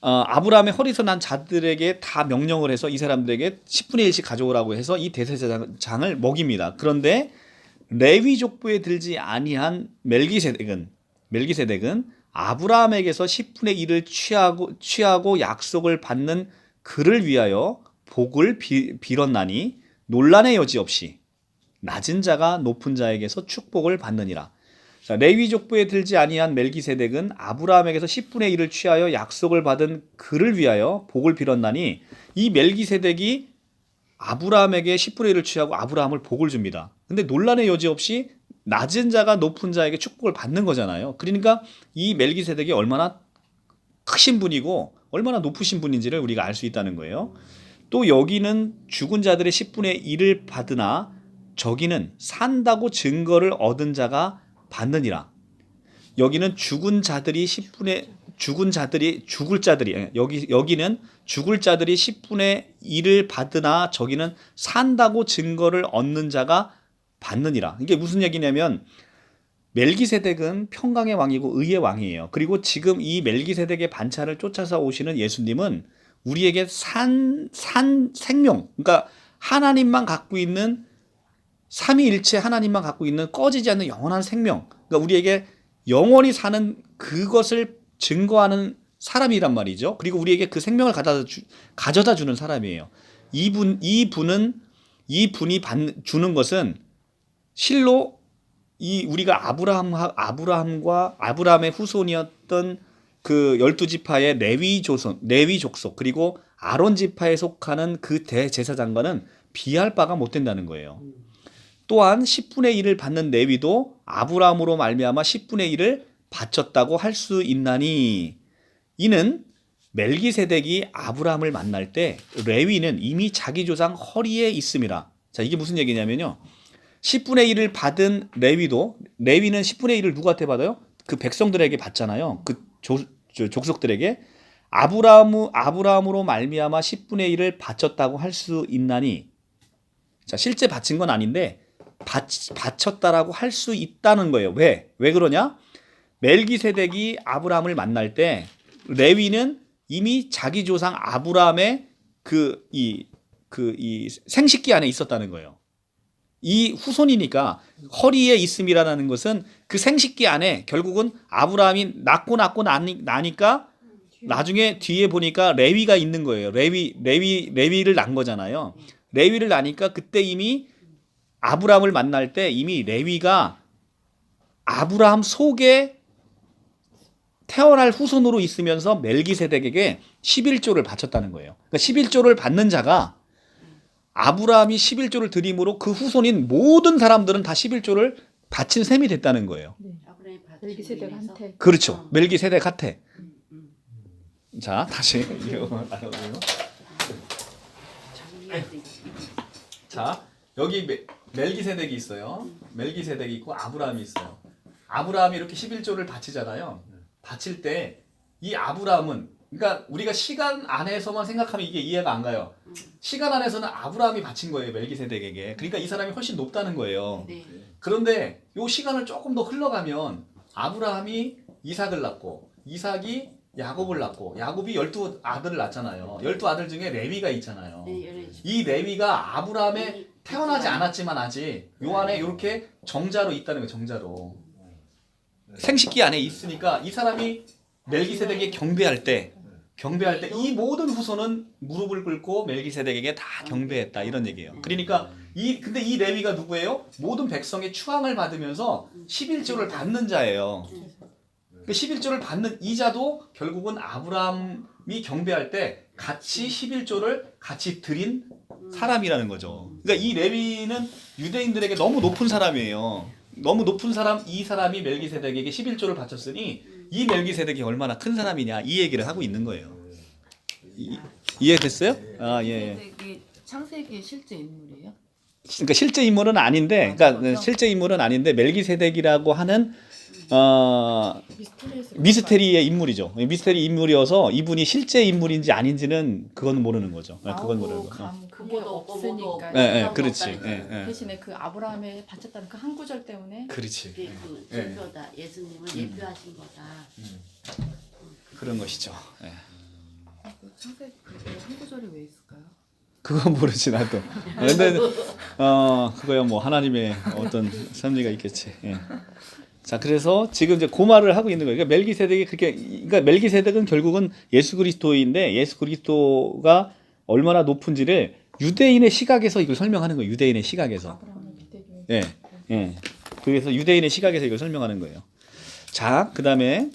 아브라함의 허리에서 난 자들에게 다 명령을 해서 이 사람들에게 10분의 1씩 가져오라고 해서 이 대제사장을 먹입니다. 그런데 레위 족보에 들지 아니한 멜기세덱은 아브라함에게서 10분의 1을 취하고 약속을 받는 그를 위하여 복을 빌었나니 논란의 여지 없이 낮은 자가 높은 자에게서 축복을 받느니라. 자, 레위 족보에 들지 아니한 멜기세덱은 아브라함에게서 10분의 1을 취하여 약속을 받은 그를 위하여 복을 빌었나니, 이 멜기세덱이 아브라함에게 10분의 1을 취하고 아브라함을 복을 줍니다. 근데 논란의 여지 없이 낮은 자가 높은 자에게 축복을 받는 거잖아요. 그러니까 이 멜기세덱이 얼마나 크신 분이고 얼마나 높으신 분인지를 우리가 알 수 있다는 거예요. 또 여기는 죽은 자들의 10분의 1을 받으나 저기는 산다고 증거를 얻은 자가 받느니라. 여기는 여기는 죽을 자들이 10분의 1을 받으나 저기는 산다고 증거를 얻는 자가 받느니라. 이게 무슨 얘기냐면 멜기세덱은 평강의 왕이고 의의 왕이에요. 그리고 지금 이 멜기세덱의 반차를 쫓아서 오시는 예수님은 우리에게 생명, 그러니까 하나님만 갖고 있는, 삼위일체 하나님만 갖고 있는 꺼지지 않는 영원한 생명, 그러니까 우리에게 영원히 사는 그것을 증거하는 사람이란 말이죠. 그리고 우리에게 그 생명을 가져다 주는 사람이에요. 이분이 주는 것은 실로 우리가 아브라함과 아브라함의 후손이었던 그 12지파의 레위 족속, 그리고 아론 지파에 속하는 그 대제사장과는 비할 바가 못 된다는 거예요. 또한 10분의 1을 받는 레위도 아브라함으로 말미암아 10분의 1을 바쳤다고 할 수 있나니, 이는 멜기세덱이 아브라함을 만날 때 레위는 이미 자기 조상 허리에 있음이라. 자, 이게 무슨 얘기냐면요, 10분의 1을 받은 레위는 10분의 1을 누구한테 받아요? 그 백성들에게 받잖아요. 그 족속들에게. 아브라함으로 말미암아 10분의 1을 바쳤다고 할 수 있나니, 자, 실제 바친 건 아닌데 바쳤다라고 할 수 있다는 거예요. 왜 그러냐? 멜기세덱이 아브라함을 만날 때 레위는 이미 자기 조상 아브라함의 이 생식기 안에 있었다는 거예요. 이 후손이니까 허리에 있음이라는 것은 그 생식기 안에 결국은 아브라함이 낳고 나니까 나중에 뒤에 보니까 레위가 있는 거예요. 레위를 낳은 거잖아요. 레위를 나니까 그때 이미 아브라함을 만날 때 이미 레위가 아브라함 속에 태어날 후손으로 있으면서 멜기세덱에게 11조를 바쳤다는 거예요. 그러니까 11조를 받는 자가 아브라함이 11조를 드림으로 그 후손인 모든 사람들은 다 11조를 바친 셈이 됐다는 거예요. 아브라함이 멜기세덱한테. 그렇죠. 멜기세덱한테. 자, 다시 자, 여기 멜기세덱이 있어요. 멜기세덱이 있고 아브라함이 있어요. 아브라함이 이렇게 11조를 바치잖아요. 바칠 때 이 아브라함은, 그러니까 우리가 시간 안에서만 생각하면 이게 이해가 안 가요. 시간 안에서는 아브라함이 바친 거예요, 멜기세덱에게. 그러니까 이 사람이 훨씬 높다는 거예요. 네. 그런데 요 시간을 조금 더 흘러가면 아브라함이 이삭을 낳고 이삭이 야곱을 낳고 야곱이 12아들을 낳잖아요. 12아들 중에 레위가 있잖아요. 네, 이 레위가 아브라함에 태어나지 않았지만 아직 요 안에 이렇게 정자로 있다는 거예요. 정자로. 생식기 안에 있으니까 이 사람이 멜기세덱에게 경배할 때 이 모든 후손은 무릎을 꿇고 멜기세덱에게 다 경배했다 이런 얘기예요. 그러니까 근데 이 레위가 누구예요? 모든 백성의 추앙을 받으면서 11조를 받는 자예요. 그 11조를 받는 이자도 결국은 아브라함이 경배할 때 같이 11조를 같이 드린 사람이라는 거죠. 그러니까 이 레위는 유대인들에게 너무 높은 사람이에요. 너무 높은 사람, 이 사람이 멜기세덱에게 11조를 바쳤으니 이 멜기세덱이 얼마나 큰 사람이냐 이 얘기를 하고 있는 거예요. 이해됐어요? 아, 예. 멜기세덱이 창세기의 실제 인물이에요? 그러니까 실제 인물은 아닌데, 그러니까 실제 인물은 아닌데 멜기세덱이라고 하는 미스테리의 인물이죠. 미스테리 인물이어서 이분이 실제 인물인지 아닌지는 그건 모르는 거죠. 그건 모르는 거. 그게 없으니까. 예, 그렇지. 예. 대신에 그 아브라함에 바쳤다는 그 한 구절 때문에. 그렇지. 그게 그 증거다. 예수님을 예표하신 거다. 그런 것이죠. 예. 그 창세기 한 구절이 왜 있을까요? 그건 모르지 나도. 근데 그거야 뭐 하나님의 어떤 섭리가 있겠지. 예. 자, 그래서 지금 이제 고말을 하고 있는 거예요. 그러니까 멜기세덱이 그러니까 멜기세덱은 결국은 예수 그리스도인데 예수 그리스도가 얼마나 높은지를 유대인의 시각에서 이걸 설명하는 거예요. 유대인의 시각에서. 아브라함을 기대기. 예, 예. 그래서 유대인의 시각에서 이걸 설명하는 거예요. 자, 그다음에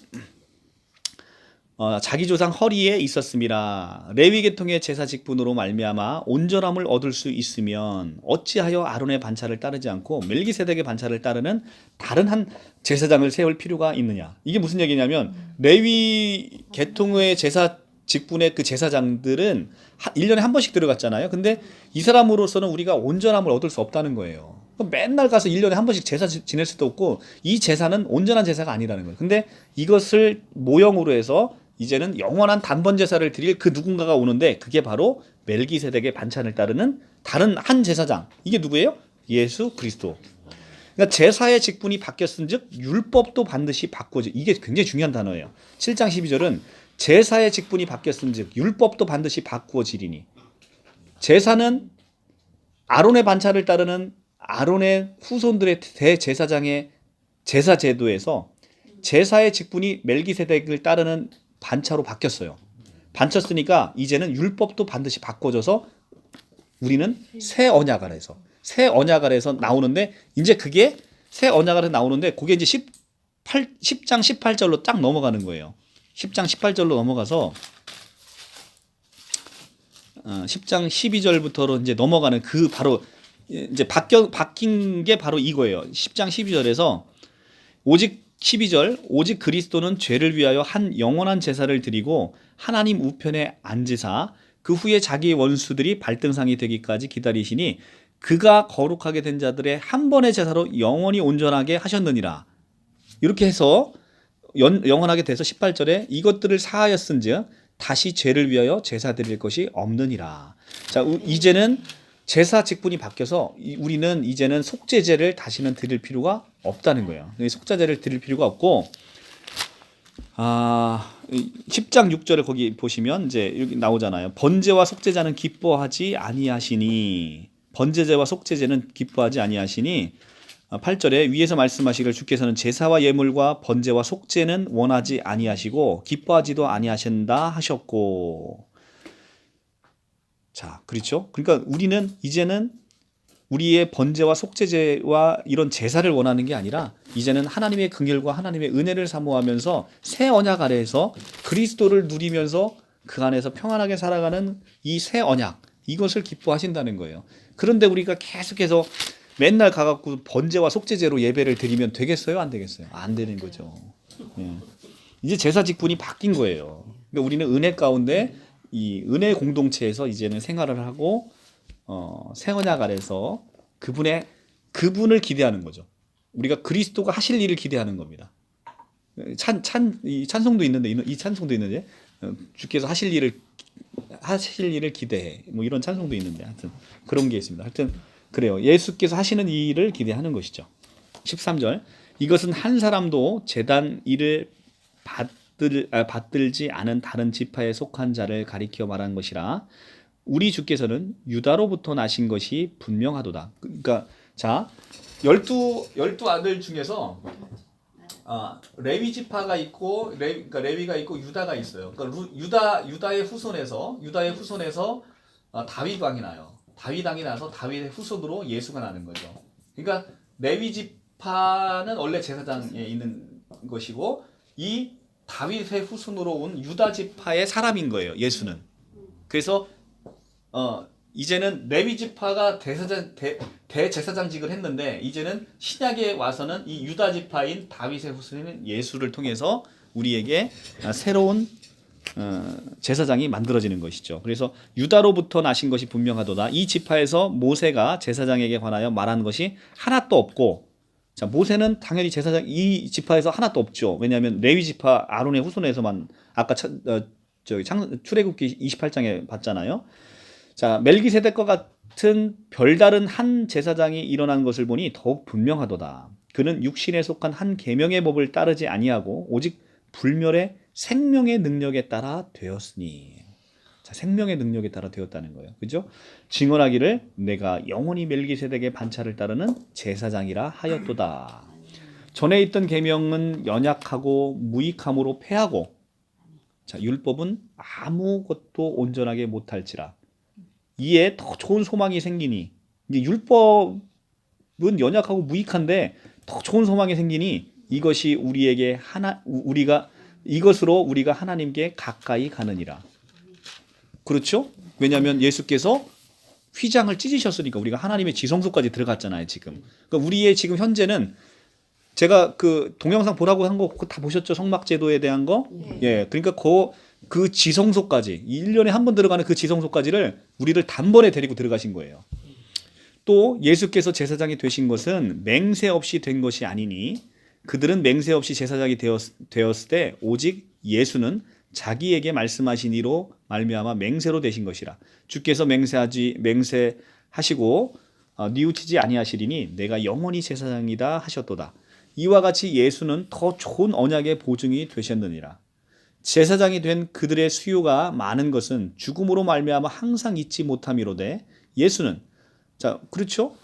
자기 조상 허리에 있었음이라. 레위 계통의 제사 직분으로 말미암아 온전함을 얻을 수 있으면 어찌하여 아론의 반차를 따르지 않고 멜기세덱의 반차를 따르는 다른 한 제사장을 세울 필요가 있느냐. 이게 무슨 얘기냐면 레위 계통의 제사 직분의 그 제사장들은 1년에 한 번씩 들어갔잖아요. 근데 이 사람으로서는 우리가 온전함을 얻을 수 없다는 거예요. 맨날 가서 1년에 한 번씩 제사 지낼 수도 없고 이 제사는 온전한 제사가 아니라는 거예요. 근데 이것을 모형으로 해서 이제는 영원한 단번 제사를 드릴 그 누군가가 오는데 그게 바로 멜기세덱의 반찬을 따르는 다른 한 제사장. 이게 누구예요? 예수 그리스도. 그러니까 제사의 직분이 바뀌었은즉 율법도 반드시 바꿔져. 이게 굉장히 중요한 단어예요. 7장 12절은 제사의 직분이 바뀌었은즉 율법도 반드시 바꾸어지리니. 제사는 아론의 반차를 따르는 아론의 후손들의 대제사장의 제사 제도에서 제사의 직분이 멜기세덱을 따르는 반차로 바뀌었어요. 바뀌었으니까 이제는 율법도 반드시 바꿔져서 우리는 새 언약 아래에서 나오는데 이제 그게 새 언약 아래에서 나오는데 그게 이제 10장 18절로 딱 넘어가는 거예요. 10장 18절로 넘어가서 10장 12절부터로 이제 넘어가는 그 바로 이제 바뀐 게 바로 이거예요. 10장 12절에서 오직 12절 오직 그리스도는 죄를 위하여 한 영원한 제사를 드리고 하나님 우편에 앉으사 그 후에 자기의 원수들이 발등상이 되기까지 기다리시니 그가 거룩하게 된 자들의 한 번의 제사로 영원히 온전하게 하셨느니라. 이렇게 해서 영원하게 돼서 18절에 이것들을 사하였은즉 다시 죄를 위하여 제사 드릴 것이 없느니라. 자, 이제는 제사 직분이 바뀌어서 우리는 이제는 속죄제를 다시는 드릴 필요가 없다는 거예요. 속죄제를 드릴 필요가 없고 10장 6절에 거기 보시면 이제 여기 나오잖아요. 번제와 속죄자는 기뻐하지 아니하시니 번제제와 속죄제는 기뻐하지 아니하시니 8절에 위에서 말씀하시길 주께서는 제사와 예물과 번제와 속죄는 원하지 아니하시고 기뻐하지도 아니하신다 하셨고 자, 그렇죠? 그러니까 우리는 이제는 우리의 번제와 속죄제와 이런 제사를 원하는 게 아니라 이제는 하나님의 긍휼과 하나님의 은혜를 사모하면서 새 언약 아래에서 그리스도를 누리면서 그 안에서 평안하게 살아가는 이 새 언약, 이것을 기뻐하신다는 거예요. 그런데 우리가 계속해서 맨날 가갖고 번제와 속죄제로 예배를 드리면 되겠어요? 안 되겠어요? 안 되는 거죠. 예. 이제 제사 직분이 바뀐 거예요. 그러니까 우리는 은혜 가운데 이 은혜 공동체에서 이제는 생활을 하고 새 언약 아래서 그분을 기대하는 거죠. 우리가 그리스도가 하실 일을 기대하는 겁니다. 이 찬송도 있는데 이 찬송도 있는데 주께서 하실 일을 기대해. 뭐 이런 찬송도 있는데 하여튼 그런 게 있습니다. 하여튼 그래요. 예수께서 하시는 이 일을 기대하는 것이죠. 13절. 이것은 한 사람도 제단 일을 받들지 않은 다른 지파에 속한 자를 가리켜 말한 것이라. 우리 주께서는 유다로부터 나신 것이 분명하도다. 그러니까 자, 열두 아들 중에서 레위 지파가 있고 그러니까 레위가 있고 유다가 있어요. 그러니까 유다의 후손에서 다윗 왕이 나요. 다윗 왕이 나서 다윗의 후손으로 예수가 나는 거죠. 그러니까 레위 지파는 원래 제사장에 있는 것이고 이 다윗의 후손으로 온 유다 지파의 사람인 거예요. 예수는. 그래서 이제는 레위 지파가 대제사장직을 했는데 이제는 신약에 와서는 이 유다 지파인 다윗의 후손인 예수를 통해서 우리에게 새로운 제사장이 만들어지는 것이죠. 그래서 유다로부터 나신 것이 분명하도다. 이 지파에서 모세가 제사장에게 관하여 말한 것이 하나도 없고, 자, 모세는 당연히 제사장 이 지파에서 하나도 없죠. 왜냐하면 레위 지파 아론의 후손에서만 아까 출애굽기 28장에 봤잖아요. 자, 멜기세덱과 같은 별다른 한 제사장이 일어난 것을 보니 더욱 분명하도다. 그는 육신에 속한 한 계명의 법을 따르지 아니하고 오직 불멸의 생명의 능력에 따라 되었으니. 자, 생명의 능력에 따라 되었다는 거예요. 그죠? 증언하기를 내가 영원히 멜기세덱의 반차를 따르는 제사장이라 하였도다. 전에 있던 계명은 연약하고 무익함으로 패하고, 자, 율법은 아무것도 온전하게 못할지라. 이에 더 좋은 소망이 생기니, 이제 율법은 연약하고 무익한데 더 좋은 소망이 생기니 이것이 이것으로 우리가 하나님께 가까이 가느니라. 그렇죠? 왜냐하면 예수께서 휘장을 찢으셨으니까 우리가 하나님의 지성소까지 들어갔잖아요, 지금. 그러니까 우리의 지금 현재는 제가 그 동영상 보라고 한 거 다 보셨죠? 성막제도에 대한 거? 예. 그러니까 그 지성소까지 1년에 한 번 들어가는 그 지성소까지를 우리를 단번에 데리고 들어가신 거예요. 또 예수께서 제사장이 되신 것은 맹세 없이 된 것이 아니니 그들은 맹세 없이 제사장이 되었을 때 오직 예수는 자기에게 말씀하신 이로 말미암아 맹세로 되신 것이라. 주께서 맹세하시고 뉘우치지 아니하시리니 내가 영원히 제사장이다 하셨도다. 이와 같이 예수는 더 좋은 언약의 보증이 되셨느니라. 제사장이 된 그들의 수요가 많은 것은 죽음으로 말미암아 항상 잊지 못함이로되 예수는, 자, 그렇죠?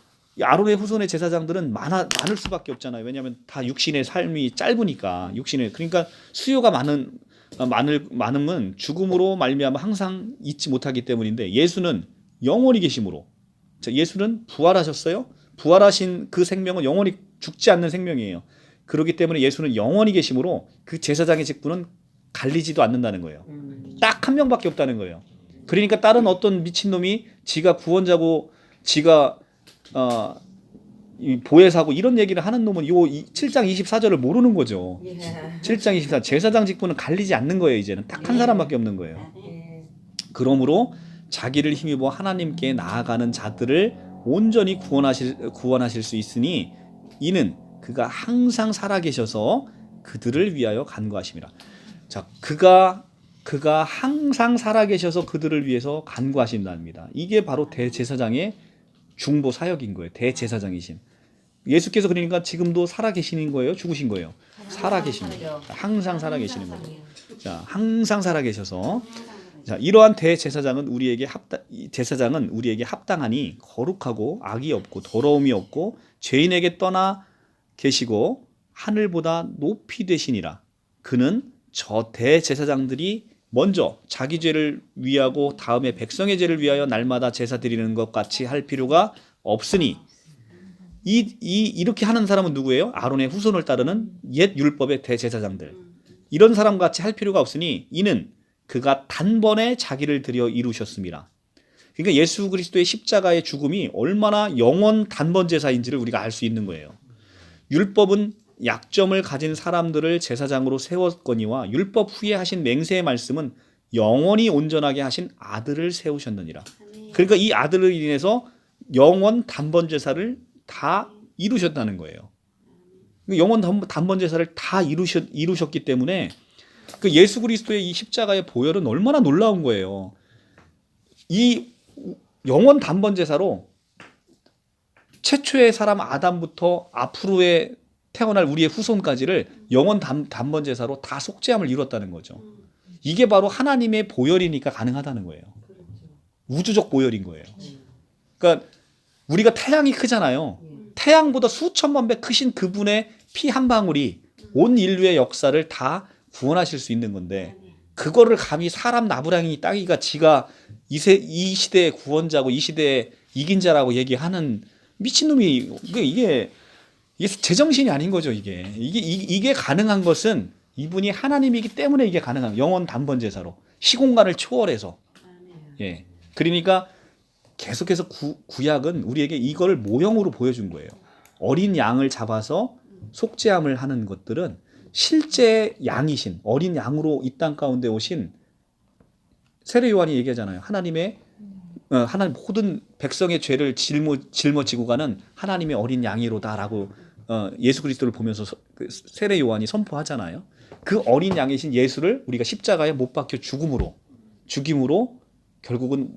아론의 후손의 제사장들은 많을 수밖에 없잖아요. 왜냐하면 다 육신의 삶이 짧으니까. 그러니까 수요가 많음은 죽음으로 말미암아 항상 잊지 못하기 때문인데 예수는 영원히 계심으로, 자, 예수는 부활하셨어요. 부활하신 그 생명은 영원히 죽지 않는 생명이에요. 그렇기 때문에 예수는 영원히 계심으로 그 제사장의 직분은 갈리지도 않는다는 거예요. 딱 한 명밖에 없다는 거예요. 그러니까 다른 어떤 미친놈이 지가 구원자고 지가 보혜사고 이런 얘기를 하는 놈은 요 7장 24절을 모르는 거죠. 7장 24 제사장 직분은 갈리지 않는 거예요. 이제는 딱 한 사람밖에 없는 거예요. 그러므로 자기를 힘입어 하나님께 나아가는 자들을 온전히 구원하실 수 있으니 이는 그가 항상 살아계셔서 그들을 위하여 간구하심이라. 자, 그가 항상 살아계셔서 그들을 위해서 간구하신답니다. 이게 바로 대제사장의 중보 사역인 거예요. 대제사장이신 예수께서. 그러니까 지금도 살아계시는 거예요, 죽으신 거예요? 살아계시는 거예요. 항상 살아계시는 거죠. 자, 항상 살아계셔서, 자, 이러한 대제사장은 우리에게 합당하니 거룩하고 악이 없고 더러움이 없고 죄인에게 떠나 계시고 하늘보다 높이 되시니라. 그는 저 대제사장들이 먼저 자기 죄를 위하고 다음에 백성의 죄를 위하여 날마다 제사 드리는 것 같이 할 필요가 없으니 이렇게 하는 사람은 누구예요? 아론의 후손을 따르는 옛 율법의 대제사장들. 이런 사람 같이 할 필요가 없으니 이는 그가 단번에 자기를 들여 이루셨습니다. 그러니까 예수 그리스도의 십자가의 죽음이 얼마나 영원 단번 제사인지를 우리가 알 수 있는 거예요. 율법은 약점을 가진 사람들을 제사장으로 세웠거니와 율법 후에 하신 맹세의 말씀은 영원히 온전하게 하신 아들을 세우셨느니라. 그러니까 이 아들을 인해서 영원 단번 제사를 다 이루셨다는 거예요. 영원 단번 제사를 다 이루셨기 때문에 그 예수 그리스도의 이 십자가의 보혈은 얼마나 놀라운 거예요. 이 영원 단번 제사로 최초의 사람 아담부터 앞으로의 태어날 우리의 후손까지를 영원 단번 제사로 다 속죄함을 이뤘다는 거죠. 이게 바로 하나님의 보혈이니까 가능하다는 거예요. 우주적 보혈인 거예요. 그러니까 우리가 태양이 크잖아요. 태양보다 수천만 배 크신 그분의 피 한 방울이 온 인류의 역사를 다 구원하실 수 있는 건데 그거를 감히 사람 나부랑이 따기가 지가 이 시대의 구원자고 이 시대의 이긴 자라고 얘기하는 미친놈이 이게 제정신이 아닌 거죠. 이게 가능한 것은 이분이 하나님이기 때문에 이게 가능한 영원 단번 제사로 시공간을 초월해서 예 그러니까 계속해서 구약은 우리에게 이걸 모형으로 보여준 거예요. 어린 양을 잡아서 속죄함을 하는 것들은 실제 양이신 어린 양으로 이 땅 가운데 오신 세례 요한이 얘기하잖아요. 하나님 모든 백성의 죄를 짊어지고 가는 하나님의 어린 양이로다라고 예수 그리스도를 보면서 세례 요한이 선포하잖아요. 그 어린 양이신 예수를 우리가 십자가에 못 박혀 죽임으로 결국은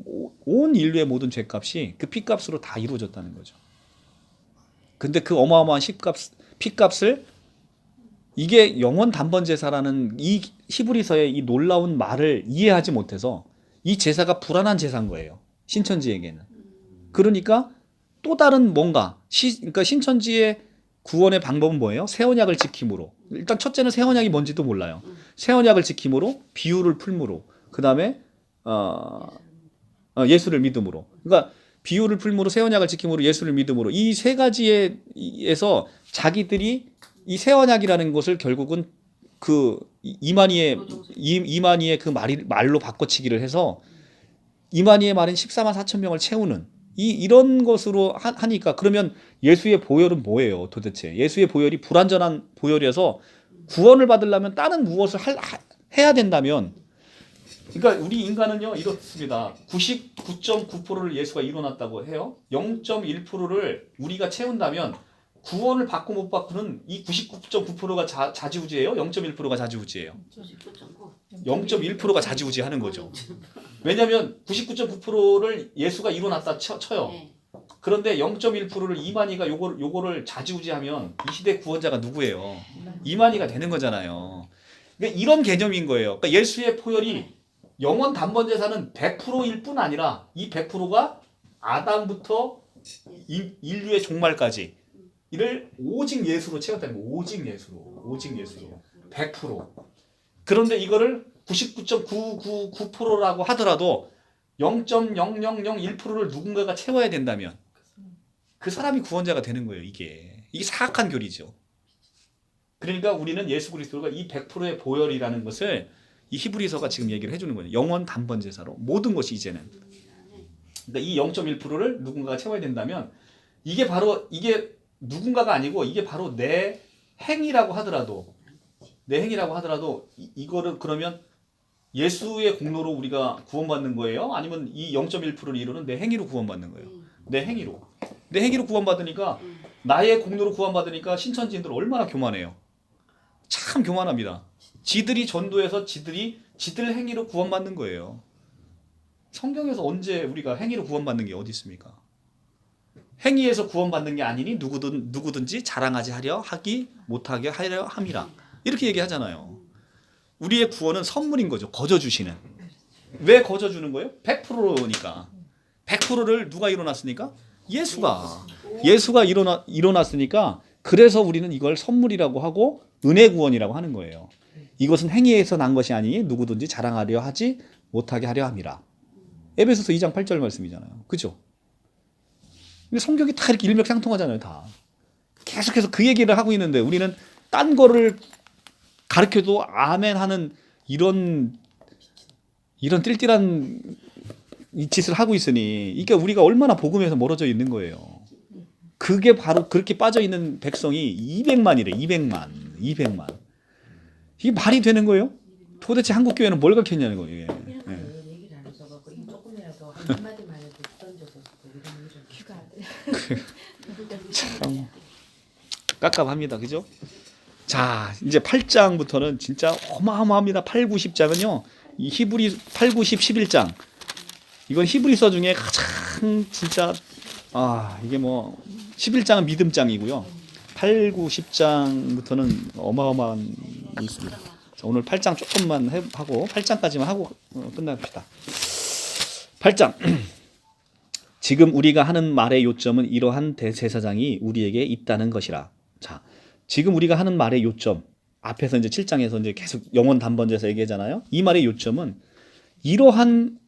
온 인류의 모든 죄값이 그 피값으로 다 이루어졌다는 거죠. 근데 그 어마어마한 피값을 이게 영원 단번 제사라는 이 히브리서의 이 놀라운 말을 이해하지 못해서 이 제사가 불안한 제사인 거예요. 신천지에게는. 그러니까 또 다른 뭔가 그러니까 신천지의 구원의 방법은 뭐예요? 새 언약을 지킴으로. 일단 첫째는 새 언약이 뭔지도 몰라요. 새 언약을 지킴으로 비유를 풀므로 그다음에 예수를 믿음으로. 그러니까 비유를 풀므로 새 언약을 지킴으로 예수를 믿음으로 이 세 가지에서 자기들이 이 새 언약이라는 것을 결국은 그 이만희의 그 말로 바꿔치기를 해서 이만희의 말은 14만 4천 명을 채우는 이런 것으로 하니까 그러면 예수의 보혈은 뭐예요? 도대체 예수의 보혈이 불완전한 보혈이어서 구원을 받으려면 다른 무엇을 해야 된다면 그러니까 우리 인간은요 이렇습니다. 99.9%를 예수가 이뤄놨다고 해요. 0.1%를 우리가 채운다면 구원을 받고 못 받고는 이 99.9%가 자지우지예요? 0.1%가 자지우지예요? 0.1%가 자지우지하는 거죠. 왜냐하면 99.9%를 예수가 이뤄놨다 쳐요. 그런데 0.1%를 이만희가 요거를 자지우지하면 이 시대 구원자가 누구예요? 이만희가 되는 거잖아요. 그러니까 이런 개념인 거예요. 그러니까 예수의 보혈이 영원 단번 제사는 100%일 뿐 아니라 이 100%가 아담부터 인류의 종말까지 이를 오직 예수로 채웠다는 거예요. 오직 예수로 100%. 그런데 이거를 99.999%라고 하더라도 0.0001%를 누군가가 채워야 된다면 그 사람이 구원자가 되는 거예요. 이게 사악한 교리죠. 그러니까 우리는 예수 그리스도가 이 100%의 보혈이라는 것을 이 히브리서가 지금 얘기를 해주는 거예요. 영원 단번 제사로 모든 것이 이제는. 그러니까 이 0.1%를 누군가가 채워야 된다면 이게 누군가가 아니고 이게 바로 내 행위라고 하더라도 이거를 그러면 예수의 공로로 우리가 구원받는 거예요? 아니면 이 0.1%를 이루는 내 행위로 구원받는 거예요? 내 행위로 구원받으니까 나의 공로로 구원받으니까 신천지인들 얼마나 교만해요. 참 교만합니다. 지들이 전도해서 지들 행위로 구원받는 거예요. 성경에서 언제 우리가 행위로 구원받는 게 어디 있습니까? 행위에서 구원받는 게 아니니 누구든지 자랑하지 하기 못하게 하려 함이라. 이렇게 얘기하잖아요. 우리의 구원은 선물인 거죠. 거저 주시는. 왜 거저 주는 거예요? 100%니까. 100%를 누가 일어났으니까? 예수가 일어났으니까 그래서 우리는 이걸 선물이라고 하고 은혜 구원이라고 하는 거예요. 이것은 행위에서 난 것이 아니니 누구든지 자랑하려 하지 못하게 하려 함이라. 에베소서 2장 8절 말씀이잖아요. 그죠? 근데 성경이 다 이렇게 일맥상통하잖아요. 다. 계속해서 그 얘기를 하고 있는데 우리는 딴 거를 가르쳐도 아멘 하는 이런 띨띨한 이 짓을 하고 있으니 이게 우리가 얼마나 복음에서 멀어져 있는 거예요. 그게 바로 그렇게 빠져 있는 백성이 200만이래. 200만. 이게 말이 되는 거예요? 도대체 한국 교회는 뭘 가르쳤냐는 거예요. 이게. 그 얘기를 안 해서 이 조금이라도 한마디만 해도 던져서 이런 일을 귀가 참 깝깝합니다. 그죠? 자, 이제 8장부터는 진짜 어마어마합니다. 8, 9, 10장은요. 이 히브리 8, 9, 10, 11장. 이건 히브리서 중에 가장 진짜 이게 뭐 11장은 믿음장이고요. 8, 9, 10장부터는 어마어마한 게 있습니다. 자, 오늘 8장 조금만 하고 8장까지만 하고 끝납시다. 8장. 지금 우리가 하는 말의 요점은 이러한 대제사장이 우리에게 있다는 것이라. 자, 지금 우리가 하는 말의 요점. 앞에서 이제 7장에서 이제 계속 영원 단번제에서 얘기하잖아요. 이 말의 요점은 이러한,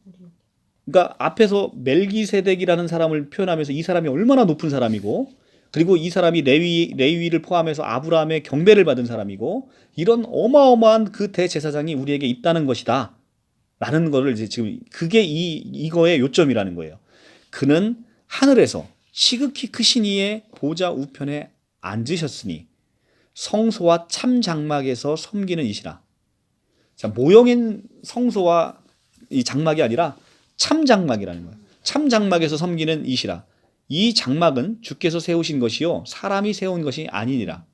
그러니까 앞에서 멜기세덱이라는 사람을 표현하면서 이 사람이 얼마나 높은 사람이고, 그리고 이 사람이 레위를 포함해서 아브라함의 경배를 받은 사람이고, 이런 어마어마한 그 대제사장이 우리에게 있다는 것이다 라는 거를 이제 지금 그게 이거의 요점이라는 거예요. 그는 하늘에서 시극히 크신 이의 보좌 우편에 앉으셨으니 성소와 참 장막에서 섬기는 이시라. 자, 모형인 성소와 이 장막이 아니라 참 장막이라는 거예요. 참 장막에서 섬기는 이시라. 이 장막은 주께서 세우신 것이요 사람이 세운 것이 아니니라.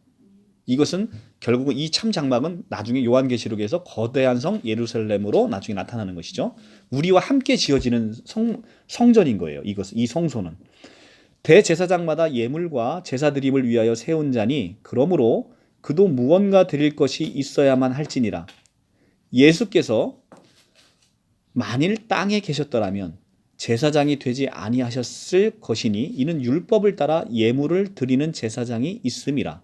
이것은 결국은 이 참 장막은 나중에 요한계시록에서 거대한 성 예루살렘으로 나중에 나타나는 것이죠. 우리와 함께 지어지는 성전인 거예요. 이 성소는 대제사장마다 예물과 제사 드림을 위하여 세운 자니 그러므로 그도 무언가 드릴 것이 있어야만 할지니라. 예수께서 만일 땅에 계셨더라면 제사장이 되지 아니하셨을 것이니 이는 율법을 따라 예물을 드리는 제사장이 있음이라.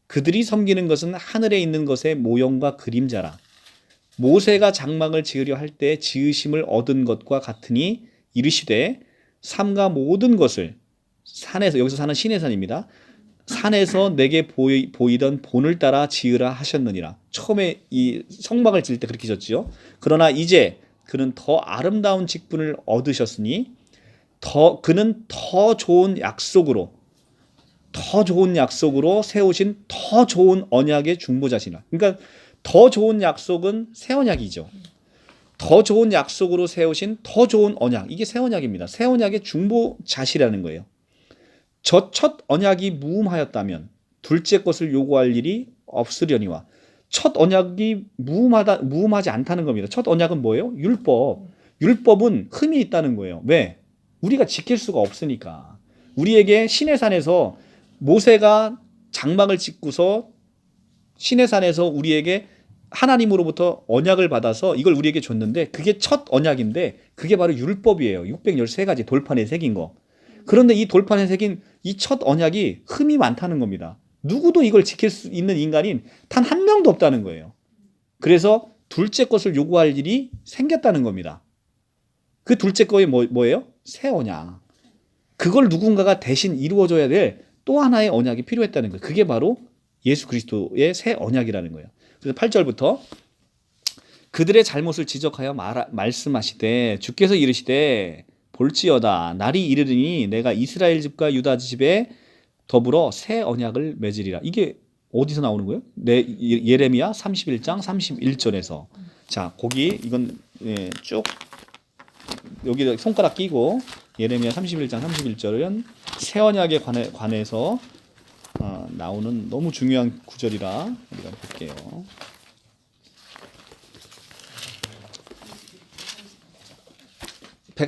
그들이 섬기는 것은 하늘에 있는 것의 모형과 그림자라. 모세가 장막을 지으려 할 때 지으심을 얻은 것과 같으니 이르시되 삼가 모든 것을 산에서, 여기서 사는 신의 산입니다. 산에서 내게 보이던 본을 따라 지으라 하셨느니라. 처음에 이 성막을 지을 때 그렇게 지었지요. 그러나 이제 그는 더 아름다운 직분을 얻으셨으니 그는 더 좋은 약속으로 세우신 더 좋은 언약의 중보자시라. 그러니까 더 좋은 약속은 새 언약이죠. 더 좋은 약속으로 세우신 더 좋은 언약, 이게 새 언약입니다. 새 언약의 중보자시라는 거예요. 저 첫 언약이 무음하였다면 둘째 것을 요구할 일이 없으려니와. 첫 언약이 무음하지 않다는 겁니다. 첫 언약은 뭐예요? 율법은 흠이 있다는 거예요. 왜? 우리가 지킬 수가 없으니까. 우리에게 시내산에서 모세가 장막을 짓고서 시내산에서 우리에게 하나님으로부터 언약을 받아서 이걸 우리에게 줬는데 그게 첫 언약인데 그게 바로 율법이에요. 613가지 돌판에 새긴 거. 그런데 이 돌판에 새긴 이 첫 언약이 흠이 많다는 겁니다. 누구도 이걸 지킬 수 있는 인간인 단 한 명도 없다는 거예요. 그래서 둘째 것을 요구할 일이 생겼다는 겁니다. 그 둘째 것이 뭐예요? 새 언약. 그걸 누군가가 대신 이루어줘야 될 또 하나의 언약이 필요했다는 거예요. 그게 바로 예수 그리스도의 새 언약이라는 거예요. 그래서 8절부터 그들의 잘못을 지적하여 말씀하시되 주께서 이르시되 볼지어다 날이 이르리니 내가 이스라엘 집과 유다 집에 더불어 새 언약을 맺으리라. 이게 어디서 나오는 거예요? 예레미야 31장 31절에서. 자, 거기 이건 쭉 여기 손가락 끼고 예레미야 31장 31절은 새 언약에 관해서 나오는 너무 중요한 구절이라 우리가 볼게요.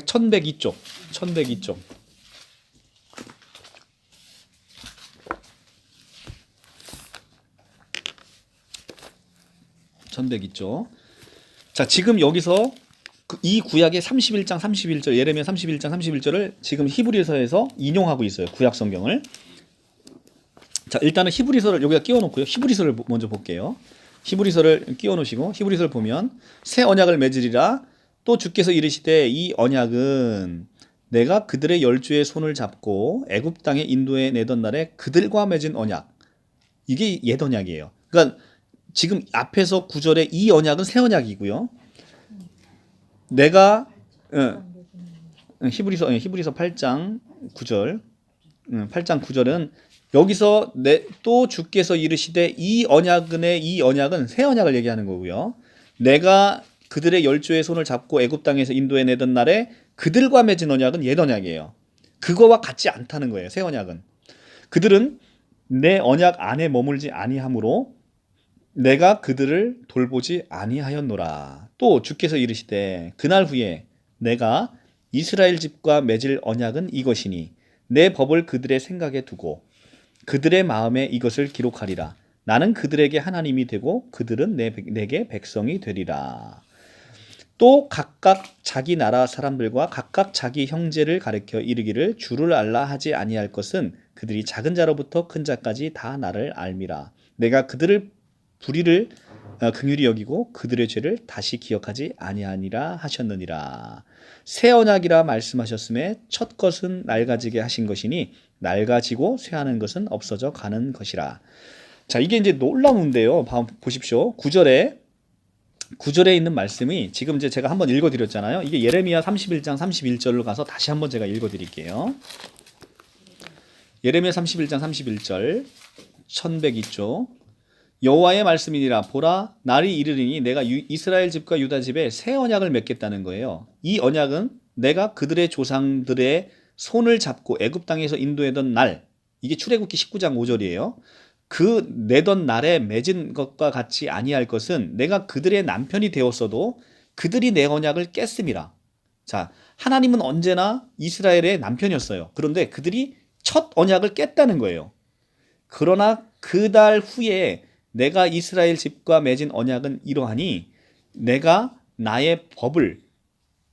천백이 쪽. 1102쪽. 자, 지금 여기서 이 구약의 31장 31절, 예레미야 31장 31절을 지금 히브리서에서 인용하고 있어요. 구약 성경을. 자, 일단은 히브리서를 여기다 끼워 놓고요. 히브리서를 먼저 볼게요. 히브리서를 끼워 놓으시고 히브리서를 보면 새 언약을 맺으리라. 또 주께서 이르시되 이 언약은 내가 그들의 열조의 손을 잡고 애굽 땅에 인도해 내던 날에 그들과 맺은 언약. 이게 옛 언약이에요. 그러니까 지금 앞에서 9절에 이 언약은 새 언약이고요. 내가 히브리서 8장 9절 8장 9절은 여기서 또 주께서 이르시되 이 언약은 새 언약을 얘기하는 거고요. 내가 그들의 열조의 손을 잡고 애굽 땅에서 인도해 내던 날에 그들과 맺은 언약은 옛 언약이에요. 그거와 같지 않다는 거예요. 새 언약은. 그들은 내 언약 안에 머물지 아니하므로 내가 그들을 돌보지 아니하였노라. 또 주께서 이르시되 그날 후에 내가 이스라엘 집과 맺을 언약은 이것이니 내 법을 그들의 생각에 두고 그들의 마음에 이것을 기록하리라. 나는 그들에게 하나님이 되고 그들은 내게 백성이 되리라. 또 각각 자기 나라 사람들과 각각 자기 형제를 가리켜 이르기를 주를 알라 하지 아니할 것은 그들이 작은 자로부터 큰 자까지 다 나를 알미라. 내가 그들을 불의를 긍휼히 여기고 그들의 죄를 다시 기억하지 아니하니라 하셨느니라. 새 언약이라 말씀하셨음에 첫 것은 낡아지게 하신 것이니 낡아지고 쇠하는 것은 없어져 가는 것이라. 자, 이게 이제 놀라운데요. 보십시오. 9절에 있는 말씀이 지금 이제 제가 한번 읽어 드렸잖아요. 이게 예레미야 31장 31절로 가서 다시 한번 제가 읽어 드릴게요. 예레미야 31장 31절 1102쪽. 여호와의 말씀이니라. 보라, 날이 이르리니 내가 이스라엘 집과 유다 집에 새 언약을 맺겠다는 거예요. 이 언약은 내가 그들의 조상들의 손을 잡고 애굽 땅에서 인도하던 날, 이게 출애굽기 19장 5절이에요. 그 내던 날에 맺은 것과 같이 아니할 것은 내가 그들의 남편이 되었어도 그들이 내 언약을 깼음이라. 자, 하나님은 언제나 이스라엘의 남편이었어요. 그런데 그들이 첫 언약을 깼다는 거예요. 그러나 그 달 후에 내가 이스라엘 집과 맺은 언약은 이러하니 내가 나의 법을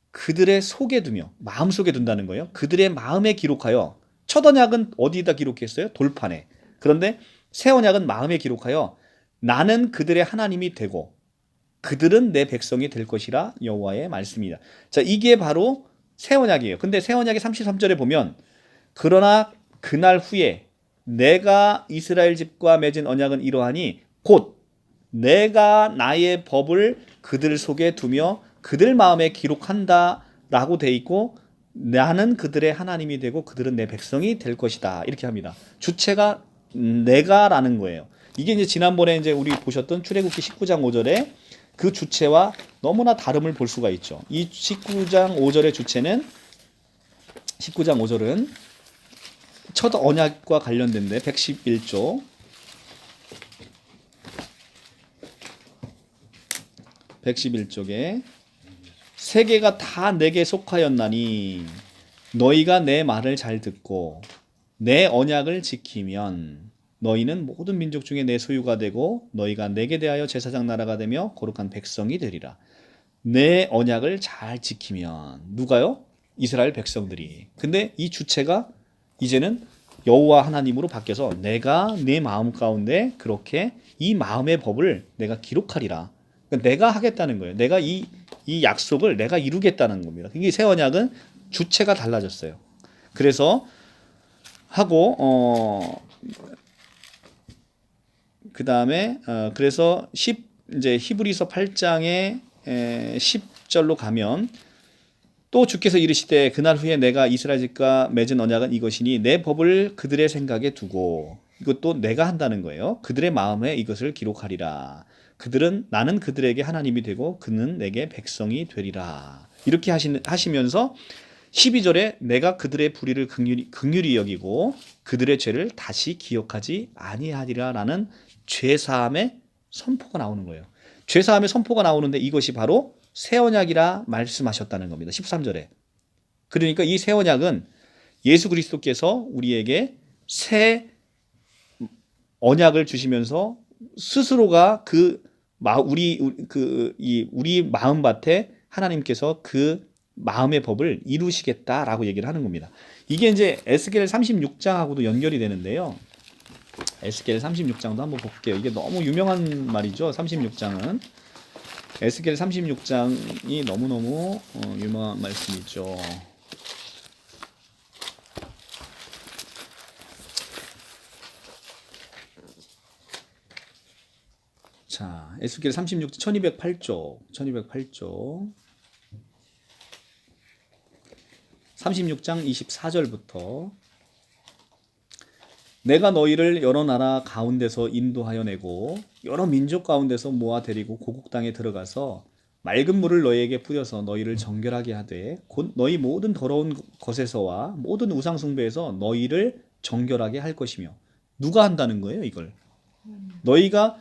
그들의 속에 두며 마음속에 둔다는 거예요. 그들의 마음에 기록하여. 첫 언약은 어디다 기록했어요? 돌판에. 그런데 새 언약은 마음에 기록하여 나는 그들의 하나님이 되고 그들은 내 백성이 될 것이라 여호와의 말씀이다. 자, 이게 바로 새 언약이에요. 근데 새 언약의 33절에 보면 그러나 그날 후에 내가 이스라엘 집과 맺은 언약은 이러하니 곧 내가 나의 법을 그들 속에 두며 그들 마음에 기록한다 라고 돼 있고 나는 그들의 하나님이 되고 그들은 내 백성이 될 것이다. 이렇게 합니다. 주체가 내가라는 거예요. 이게 이제 지난번에 이제 우리 보셨던 출애굽기 19장 5절에 그 주체와 너무나 다름을 볼 수가 있죠. 이 19장 5절의 주체는 19장 5절은 첫 언약과 관련된데 111조 111쪽에 세계가 다 내게 속하였나니 너희가 내 말을 잘 듣고 내 언약을 지키면 너희는 모든 민족 중에 내 소유가 되고 너희가 내게 대하여 제사장 나라가 되며 거룩한 백성이 되리라. 내 언약을 잘 지키면 누가요? 이스라엘 백성들이. 근데 이 주체가 이제는 여호와 하나님으로 바뀌어서 내가 내 마음 가운데 그렇게 이 마음의 법을 내가 기록하리라. 그러니까 내가 하겠다는 거예요. 내가 이 약속을 내가 이루겠다는 겁니다. 이게 새 언약은 주체가 달라졌어요. 그래서 하고 그다음에 그래서 이제 히브리서 8장의 10절로 가면 또 주께서 이르시되 그날 후에 내가 이스라엘 집과 맺은 언약은 이것이니 내 법을 그들의 생각에 두고 이것도 내가 한다는 거예요. 그들의 마음에 이것을 기록하리라. 나는 그들에게 하나님이 되고 그는 내게 백성이 되리라. 이렇게 하시면서 12절에 내가 그들의 불의를 긍휼히 여기고 그들의 죄를 다시 기억하지 아니하리라라는 죄사함의 선포가 나오는 거예요. 죄사함의 선포가 나오는데 이것이 바로 새 언약이라 말씀하셨다는 겁니다. 13절에. 그러니까 이 새 언약은 예수 그리스도께서 우리에게 새 언약을 주시면서 스스로가 우리 마음밭에 하나님께서 그 마음의 법을 이루시겠다라고 얘기를 하는 겁니다. 이게 이제 에스겔 36장하고도 연결이 되는데요. 에스겔 36장도 한번 볼게요. 이게 너무 유명한 말이죠. 36장은 에스겔 36장이 너무너무 유명한 말씀이죠. 자, 에스겔 36장 1208쪽 36장 24절부터 내가 너희를 여러 나라 가운데서 인도하여 내고 여러 민족 가운데서 모아 데리고 고국 땅에 들어가서 맑은 물을 너희에게 뿌려서 너희를 정결하게 하되 곧 너희 모든 더러운 것에서와 모든 우상 숭배에서 너희를 정결하게 할 것이며. 누가 한다는 거예요, 이걸? 너희가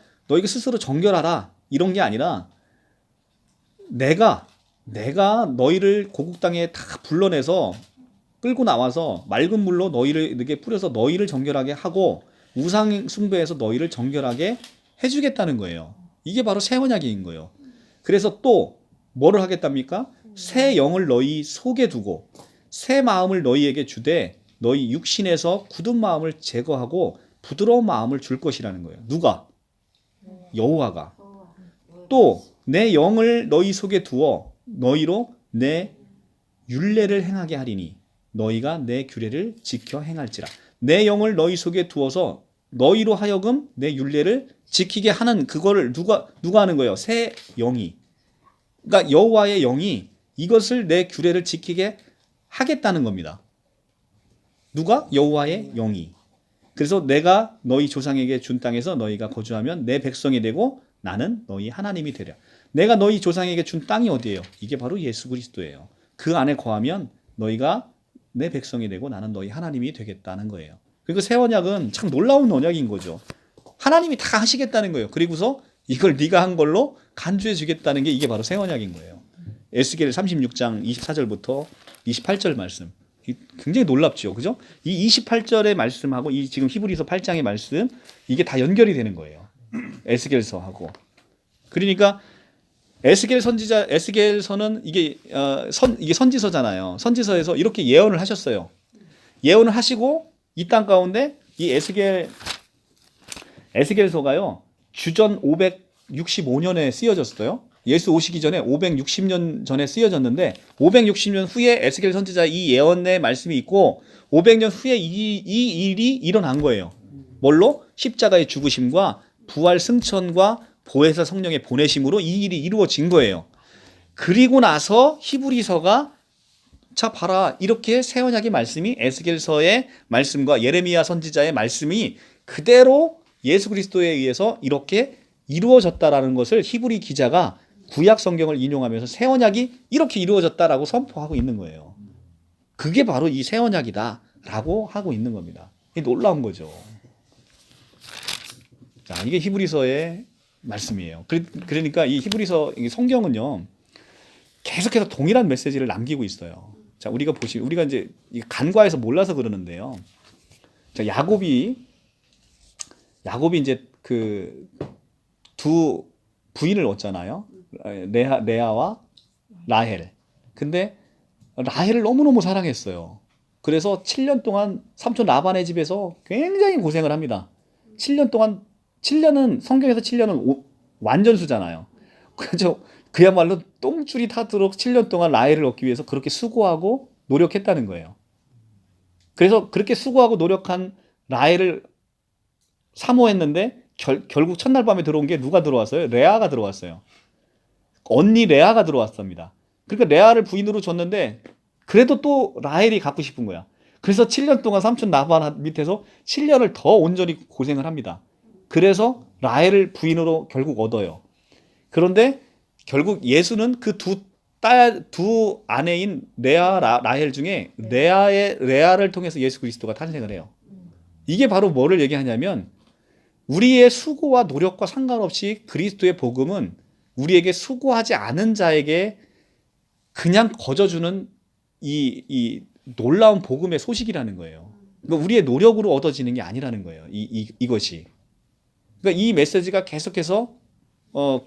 스스로 정결하라 이런 게 아니라 내가 너희를 고국 땅에 다 불러내서 끌고 나와서 맑은 물로 너희에게 뿌려서 너희를 정결하게 하고 우상 숭배에서 너희를 정결하게 해주겠다는 거예요. 이게 바로 새 언약인 거예요. 그래서 또 뭐를 하겠답니까? 새 영을 너희 속에 두고 새 마음을 너희에게 주되 너희 육신에서 굳은 마음을 제거하고 부드러운 마음을 줄 것이라는 거예요. 누가? 여호와가. 또 내 영을 너희 속에 두어 너희로 내 율례를 행하게 하리니 너희가 내 규례를 지켜 행할지라. 내 영을 너희 속에 두어서 너희로 하여금 내 율례를 지키게 하는 그거를 누가 하는 거예요? 새 영이. 그러니까 여호와의 영이 이것을 내 규례를 지키게 하겠다는 겁니다. 누가? 여호와의 영이. 그래서 내가 너희 조상에게 준 땅에서 너희가 거주하면 내 백성이 되고 나는 너희 하나님이 되랴. 내가 너희 조상에게 준 땅이 어디예요? 이게 바로 예수 그리스도예요. 그 안에 거하면 너희가 내 백성이 되고 나는 너희 하나님이 되겠다는 거예요. 그리고 새 언약은 참 놀라운 언약인 거죠. 하나님이 다 하시겠다는 거예요. 그리고서 이걸 네가 한 걸로 간주해 주겠다는 게 이게 바로 새 언약인 거예요. 에스겔 36장 24절부터 28절 말씀. 굉장히 놀랍죠. 그죠? 이 28절의 말씀하고 이 지금 히브리서 8장의 말씀 이게 다 연결이 되는 거예요. 에스겔서하고. 그러니까 에스겔서는 이게 선지서잖아요. 선지서에서 이렇게 예언을 하셨어요. 예언을 하시고 이 땅 가운데 이 에스겔서가요. 주전 565년에 쓰여졌어요. 예수 오시기 전에 560년 전에 쓰여졌는데 560년 후에 에스겔 선지자 이 예언의 말씀이 있고 500년 후에 이 일이 일어난 거예요. 뭘로? 십자가의 죽으심과 부활 승천과 보혜사 성령의 보내심으로 이 일이 이루어진 거예요. 그리고 나서 히브리서가 자 봐라 이렇게 새 언약의 말씀이 에스겔서의 말씀과 예레미야 선지자의 말씀이 그대로 예수 그리스도에 의해서 이렇게 이루어졌다라는 것을 히브리 기자가 구약 성경을 인용하면서 새 언약이 이렇게 이루어졌다라고 선포하고 있는 거예요. 그게 바로 이 새 언약이다라고 하고 있는 겁니다. 이게 놀라운 거죠. 자, 이게 히브리서의 말씀이에요. 그러니까 이 히브리서 성경은요 계속해서 동일한 메시지를 남기고 있어요. 자, 우리가 이제 간과해서 몰라서 그러는데요. 자, 야곱이 이제 그 두 부인을 얻잖아요. 레아와 라헬. 근데 라헬을 너무너무 사랑했어요. 그래서 7년 동안 삼촌 라반의 집에서 굉장히 고생을 합니다. 7년은 성경에서 7년은 완전수잖아요. 그래서 그야말로 똥줄이 타도록 7년 동안 라헬을 얻기 위해서 그렇게 수고하고 노력했다는 거예요. 그래서 그렇게 수고하고 노력한 라헬을 사모했는데 결국 첫날 밤에 들어온 게 누가 들어왔어요? 레아가 들어왔어요. 언니 레아가 들어왔습니다. 그러니까 레아를 부인으로 줬는데 그래도 또 라헬이 갖고 싶은 거야. 그래서 7년 동안 삼촌 라반 밑에서 7년을 더 온전히 고생을 합니다. 그래서 라헬을 부인으로 결국 얻어요. 그런데 결국 예수는 그 두 아내인 레아, 라헬 중에 레아를 통해서 예수 그리스도가 탄생을 해요. 이게 바로 뭐를 얘기하냐면 우리의 수고와 노력과 상관없이 그리스도의 복음은 우리에게 수고하지 않은 자에게 그냥 거저주는 이 놀라운 복음의 소식이라는 거예요. 그러니까 우리의 노력으로 얻어지는 게 아니라는 거예요. 이것이. 그러니까 이 메시지가 계속해서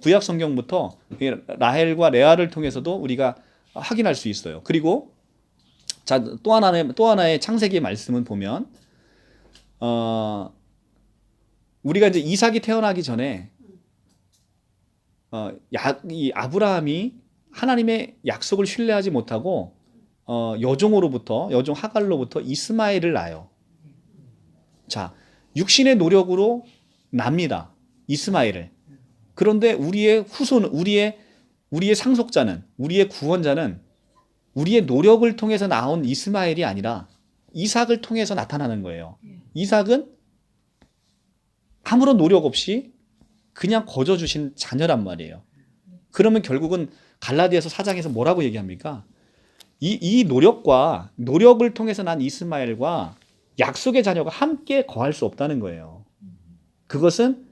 구약 성경부터 라헬과 레아를 통해서도 우리가 확인할 수 있어요. 그리고 자, 또 하나의 창세기 말씀은 보면 우리가 이제 이삭이 태어나기 전에 이 아브라함이 하나님의 약속을 신뢰하지 못하고 여종 하갈로부터 이스마엘을 낳아요. 자, 육신의 노력으로 납니다. 이스마엘을. 그런데 우리의 후손, 우리의 상속자는, 우리의 구원자는 우리의 노력을 통해서 나온 이스마엘이 아니라 이삭을 통해서 나타나는 거예요. 이삭은 아무런 노력 없이 그냥 거저 주신 자녀란 말이에요. 그러면 결국은 갈라디아서 4장에서 뭐라고 얘기합니까? 이 노력을 통해서 난 이스마엘과 약속의 자녀가 함께 거할 수 없다는 거예요. 그것은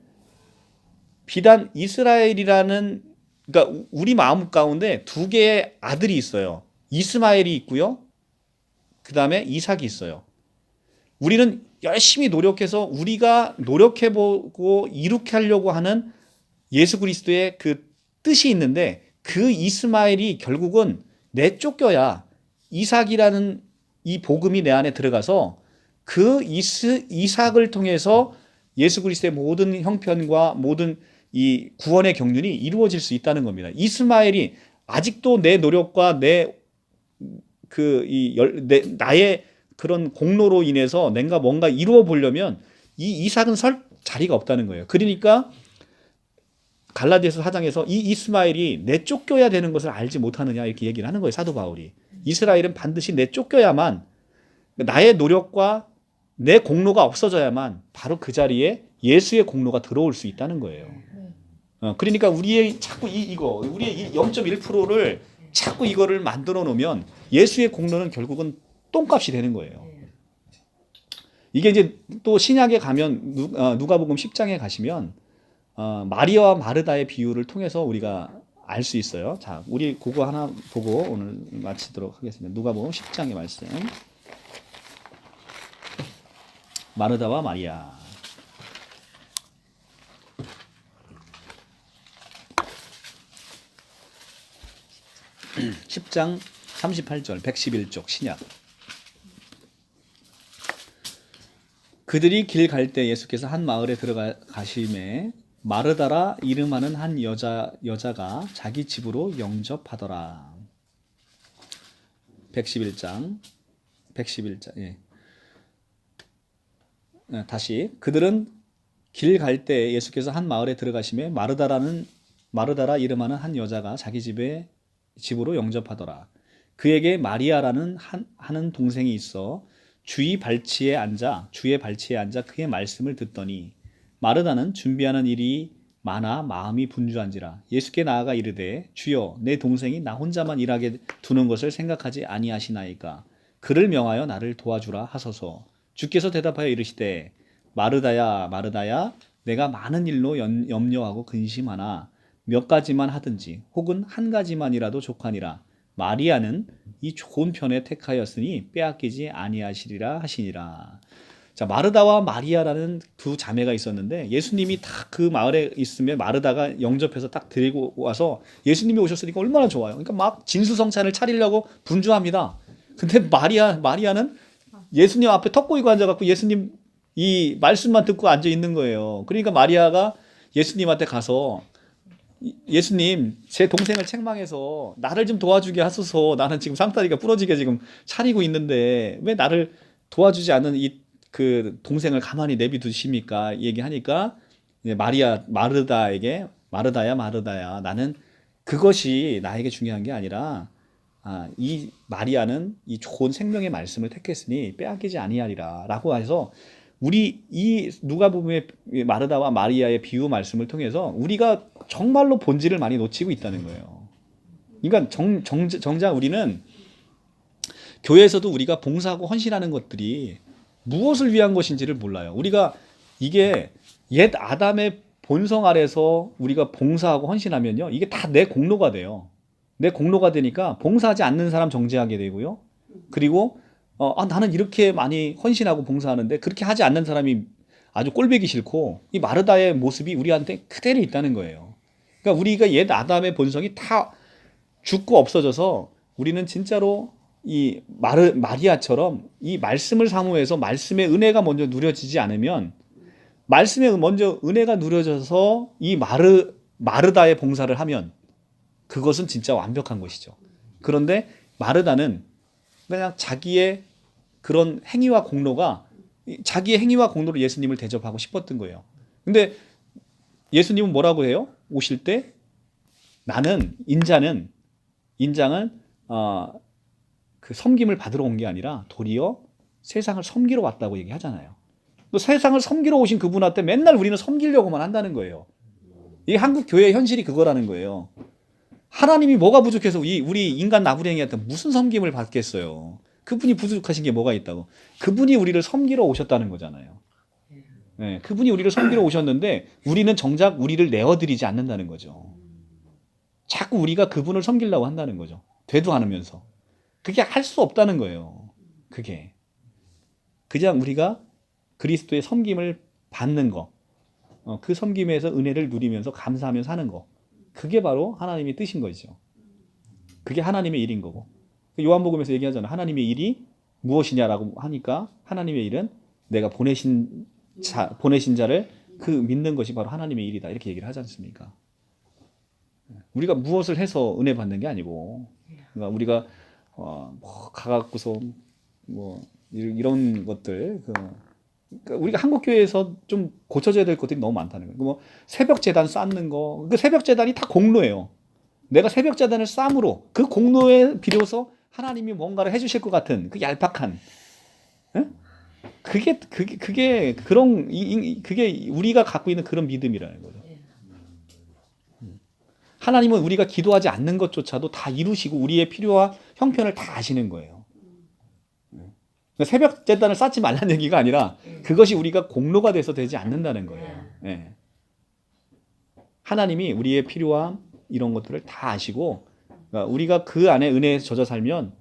비단 이스라엘이라는, 그러니까 우리 마음 가운데 두 개의 아들이 있어요. 이스마엘이 있고요. 그 다음에 이삭이 있어요. 우리는 열심히 노력해서 우리가 노력해보고 이룩해 하려고 하는 예수 그리스도의 그 뜻이 있는데, 그 이스마엘이 결국은 내쫓겨야 이삭이라는 이 복음이 내 안에 들어가서 그 이삭을 통해서 예수 그리스도의 모든 형편과 모든 이 구원의 경륜이 이루어질 수 있다는 겁니다. 이스마엘이 아직도 내 노력과 나의 그런 공로로 인해서 내가 뭔가 이루어 보려면 이 이삭은 설 자리가 없다는 거예요. 그러니까 갈라디아서 4장에서 이 이스마엘이 내쫓겨야 되는 것을 알지 못하느냐 이렇게 얘기를 하는 거예요. 사도 바울이. 이스라엘은 반드시 내쫓겨야만, 나의 노력과 내 공로가 없어져야만 바로 그 자리에 예수의 공로가 들어올 수 있다는 거예요. 그러니까 우리의 자꾸 우리의 0.1%를 자꾸 이거를 만들어 놓으면 예수의 공로는 결국은 똥값이 되는 거예요. 이게 이제 또 신약에 가면 누가복음 10장에 가시면 마리아와 마르다의 비유를 통해서 우리가 알 수 있어요. 자, 우리 그거 하나 보고 오늘 마치도록 하겠습니다. 누가복음 10장의 말씀. 마르다와 마리아. (10장) 38절 111쪽 신약. 그들이 길 갈 때 예수께서 한 마을에 들어가심에 마르다라 이름하는 한 여자가 자기 집으로 영접하더라. 111장 예. 다시 그들은 길 갈 때 예수께서 한 마을에 들어가심에 마르다라 이름하는 한 여자가 자기 집으로 영접하더라. 그에게 마리아라는 하는 동생이 있어 주의 발치에 앉아 그의 말씀을 듣더니 마르다는 준비하는 일이 많아 마음이 분주한지라 예수께 나아가 이르되 주여 내 동생이 나 혼자만 일하게 두는 것을 생각하지 아니하시나이까 그를 명하여 나를 도와주라 하소서. 주께서 대답하여 이르시되 마르다야 마르다야 내가 많은 일로 염려하고 근심하나 몇 가지만 하든지 혹은 한 가지만이라도 족하니라. 마리아는 이 좋은 편에 택하였으니 빼앗기지 아니하시리라 하시니라. 자, 마르다와 마리아라는 두 자매가 있었는데 예수님이 딱 그 마을에 있으면 마르다가 영접해서 딱 데리고 와서 예수님이 오셨으니까 얼마나 좋아요. 그러니까 막 진수성찬을 차리려고 분주합니다. 근데 마리아는 예수님 앞에 턱 꼬이고 앉아갖고 예수님 이 말씀만 듣고 앉아 있는 거예요. 그러니까 마리아가 예수님한테 가서 예수님, 제 동생을 책망해서 나를 좀 도와주게 하소서. 나는 지금 상다리가 부러지게 지금 차리고 있는데 왜 나를 도와주지 않는 그 동생을 가만히 내비두십니까? 얘기하니까 마르다에게 마르다야 나는 그것이 나에게 중요한 게 아니라 이 마리아는 이 좋은 생명의 말씀을 택했으니 빼앗기지 아니하리라라고 해서 우리 이 누가복음의 마르다와 마리아의 비유 말씀을 통해서 우리가 정말로 본질을 많이 놓치고 있다는 거예요. 그러니까 정작 우리는 교회에서도 우리가 봉사하고 헌신하는 것들이 무엇을 위한 것인지를 몰라요. 우리가 이게 옛 아담의 본성 아래서 우리가 봉사하고 헌신하면요, 이게 다 내 공로가 돼요. 내 공로가 되니까 봉사하지 않는 사람 정죄하게 되고요. 그리고 나는 이렇게 많이 헌신하고 봉사하는데 그렇게 하지 않는 사람이 아주 꼴보기 싫고, 이 마르다의 모습이 우리한테 그대로 있다는 거예요. 그러니까 우리가 옛 아담의 본성이 다 죽고 없어져서 우리는 진짜로 이 마리아처럼 이 말씀을 사모해서 말씀의 은혜가 먼저 누려지지 않으면 말씀에 먼저 은혜가 누려져서 이 마르다의 봉사를 하면 그것은 진짜 완벽한 것이죠. 그런데 마르다는 그냥 자기의 그런 행위와 공로가 자기의 행위와 공로로 예수님을 대접하고 싶었던 거예요. 근데 예수님은 뭐라고 해요? 오실 때 나는 인장은 그 섬김을 받으러 온 게 아니라 도리어 세상을 섬기러 왔다고 얘기하잖아요. 또 세상을 섬기러 오신 그분한테 맨날 우리는 섬기려고만 한다는 거예요. 이 한국 교회의 현실이 그거라는 거예요. 하나님이 뭐가 부족해서 우리 인간 나부랭이한테 무슨 섬김을 받겠어요. 그분이 부족하신 게 뭐가 있다고. 그분이 우리를 섬기러 오셨다는 거잖아요. 네, 그분이 우리를 섬기러 오셨는데 우리는 정작 우리를 내어드리지 않는다는 거죠. 자꾸 우리가 그분을 섬기려고 한다는 거죠. 되도 않으면서. 그게 할 수 없다는 거예요. 그게. 그냥 우리가 그리스도의 섬김을 받는 거, 그 섬김에서 은혜를 누리면서 감사하면서 사는 거, 그게 바로 하나님의 뜻인 거죠. 그게 하나님의 일인 거고. 요한복음에서 얘기하잖아요. 하나님의 일이 무엇이냐라고 하니까 하나님의 일은 내가 보내신 자를 그 믿는 것이 바로 하나님의 일이다. 이렇게 얘기를 하지 않습니까? 우리가 무엇을 해서 은혜 받는 게 아니고, 그러니까 우리가 뭐 가갖고서 뭐 이런 것들, 그러니까 우리가 한국 교회에서 좀 고쳐져야 될 것들이 너무 많다는 거예요. 뭐 새벽 제단 쌓는 거, 그 새벽 제단이 다 공로예요. 내가 새벽 제단을 쌓음으로 그 공로에 비로소 하나님이 뭔가를 해주실 것 같은 그 얄팍한, 예? 그게 그런 그게 우리가 갖고 있는 그런 믿음이라는 거죠. 하나님은 우리가 기도하지 않는 것조차도 다 이루시고 우리의 필요와 형편을 다 아시는 거예요. 새벽 제단을 쌓지 말라는 얘기가 아니라 그것이 우리가 공로가 돼서 되지 않는다는 거예요. 예. 하나님이 우리의 필요와 이런 것들을 다 아시고, 그러니까 우리가 그 안에 은혜에 젖어 살면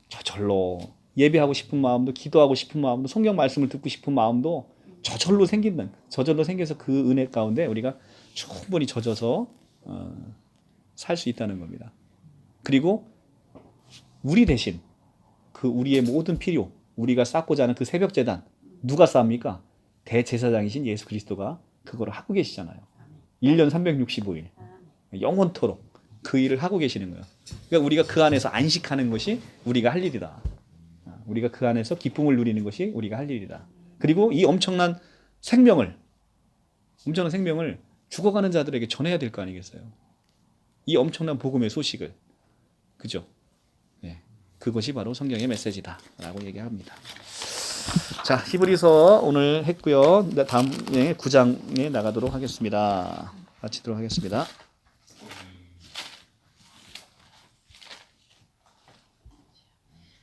저절로 예배하고 싶은 마음도, 기도하고 싶은 마음도, 성경 말씀을 듣고 싶은 마음도 저절로 생겨서 그 은혜 가운데 우리가 충분히 젖어서 살 수 있다는 겁니다. 그리고 우리 대신 그 우리의 모든 필요, 우리가 쌓고자 하는 그 새벽 제단 누가 쌓습니까? 대제사장이신 예수 그리스도가 그거를 하고 계시잖아요. 1년 365일 영원토록 그 일을 하고 계시는 거예요. 그러니까 우리가 그 안에서 안식하는 것이 우리가 할 일이다. 우리가 그 안에서 기쁨을 누리는 것이 우리가 할 일이다. 그리고 이 엄청난 생명을 죽어가는 자들에게 전해야 될 거 아니겠어요? 이 엄청난 복음의 소식을, 그죠? 네, 그것이 바로 성경의 메시지다라고 얘기합니다. 자, 히브리서 오늘 했고요. 다음에 9장에 나가도록 하겠습니다. 마치도록 하겠습니다.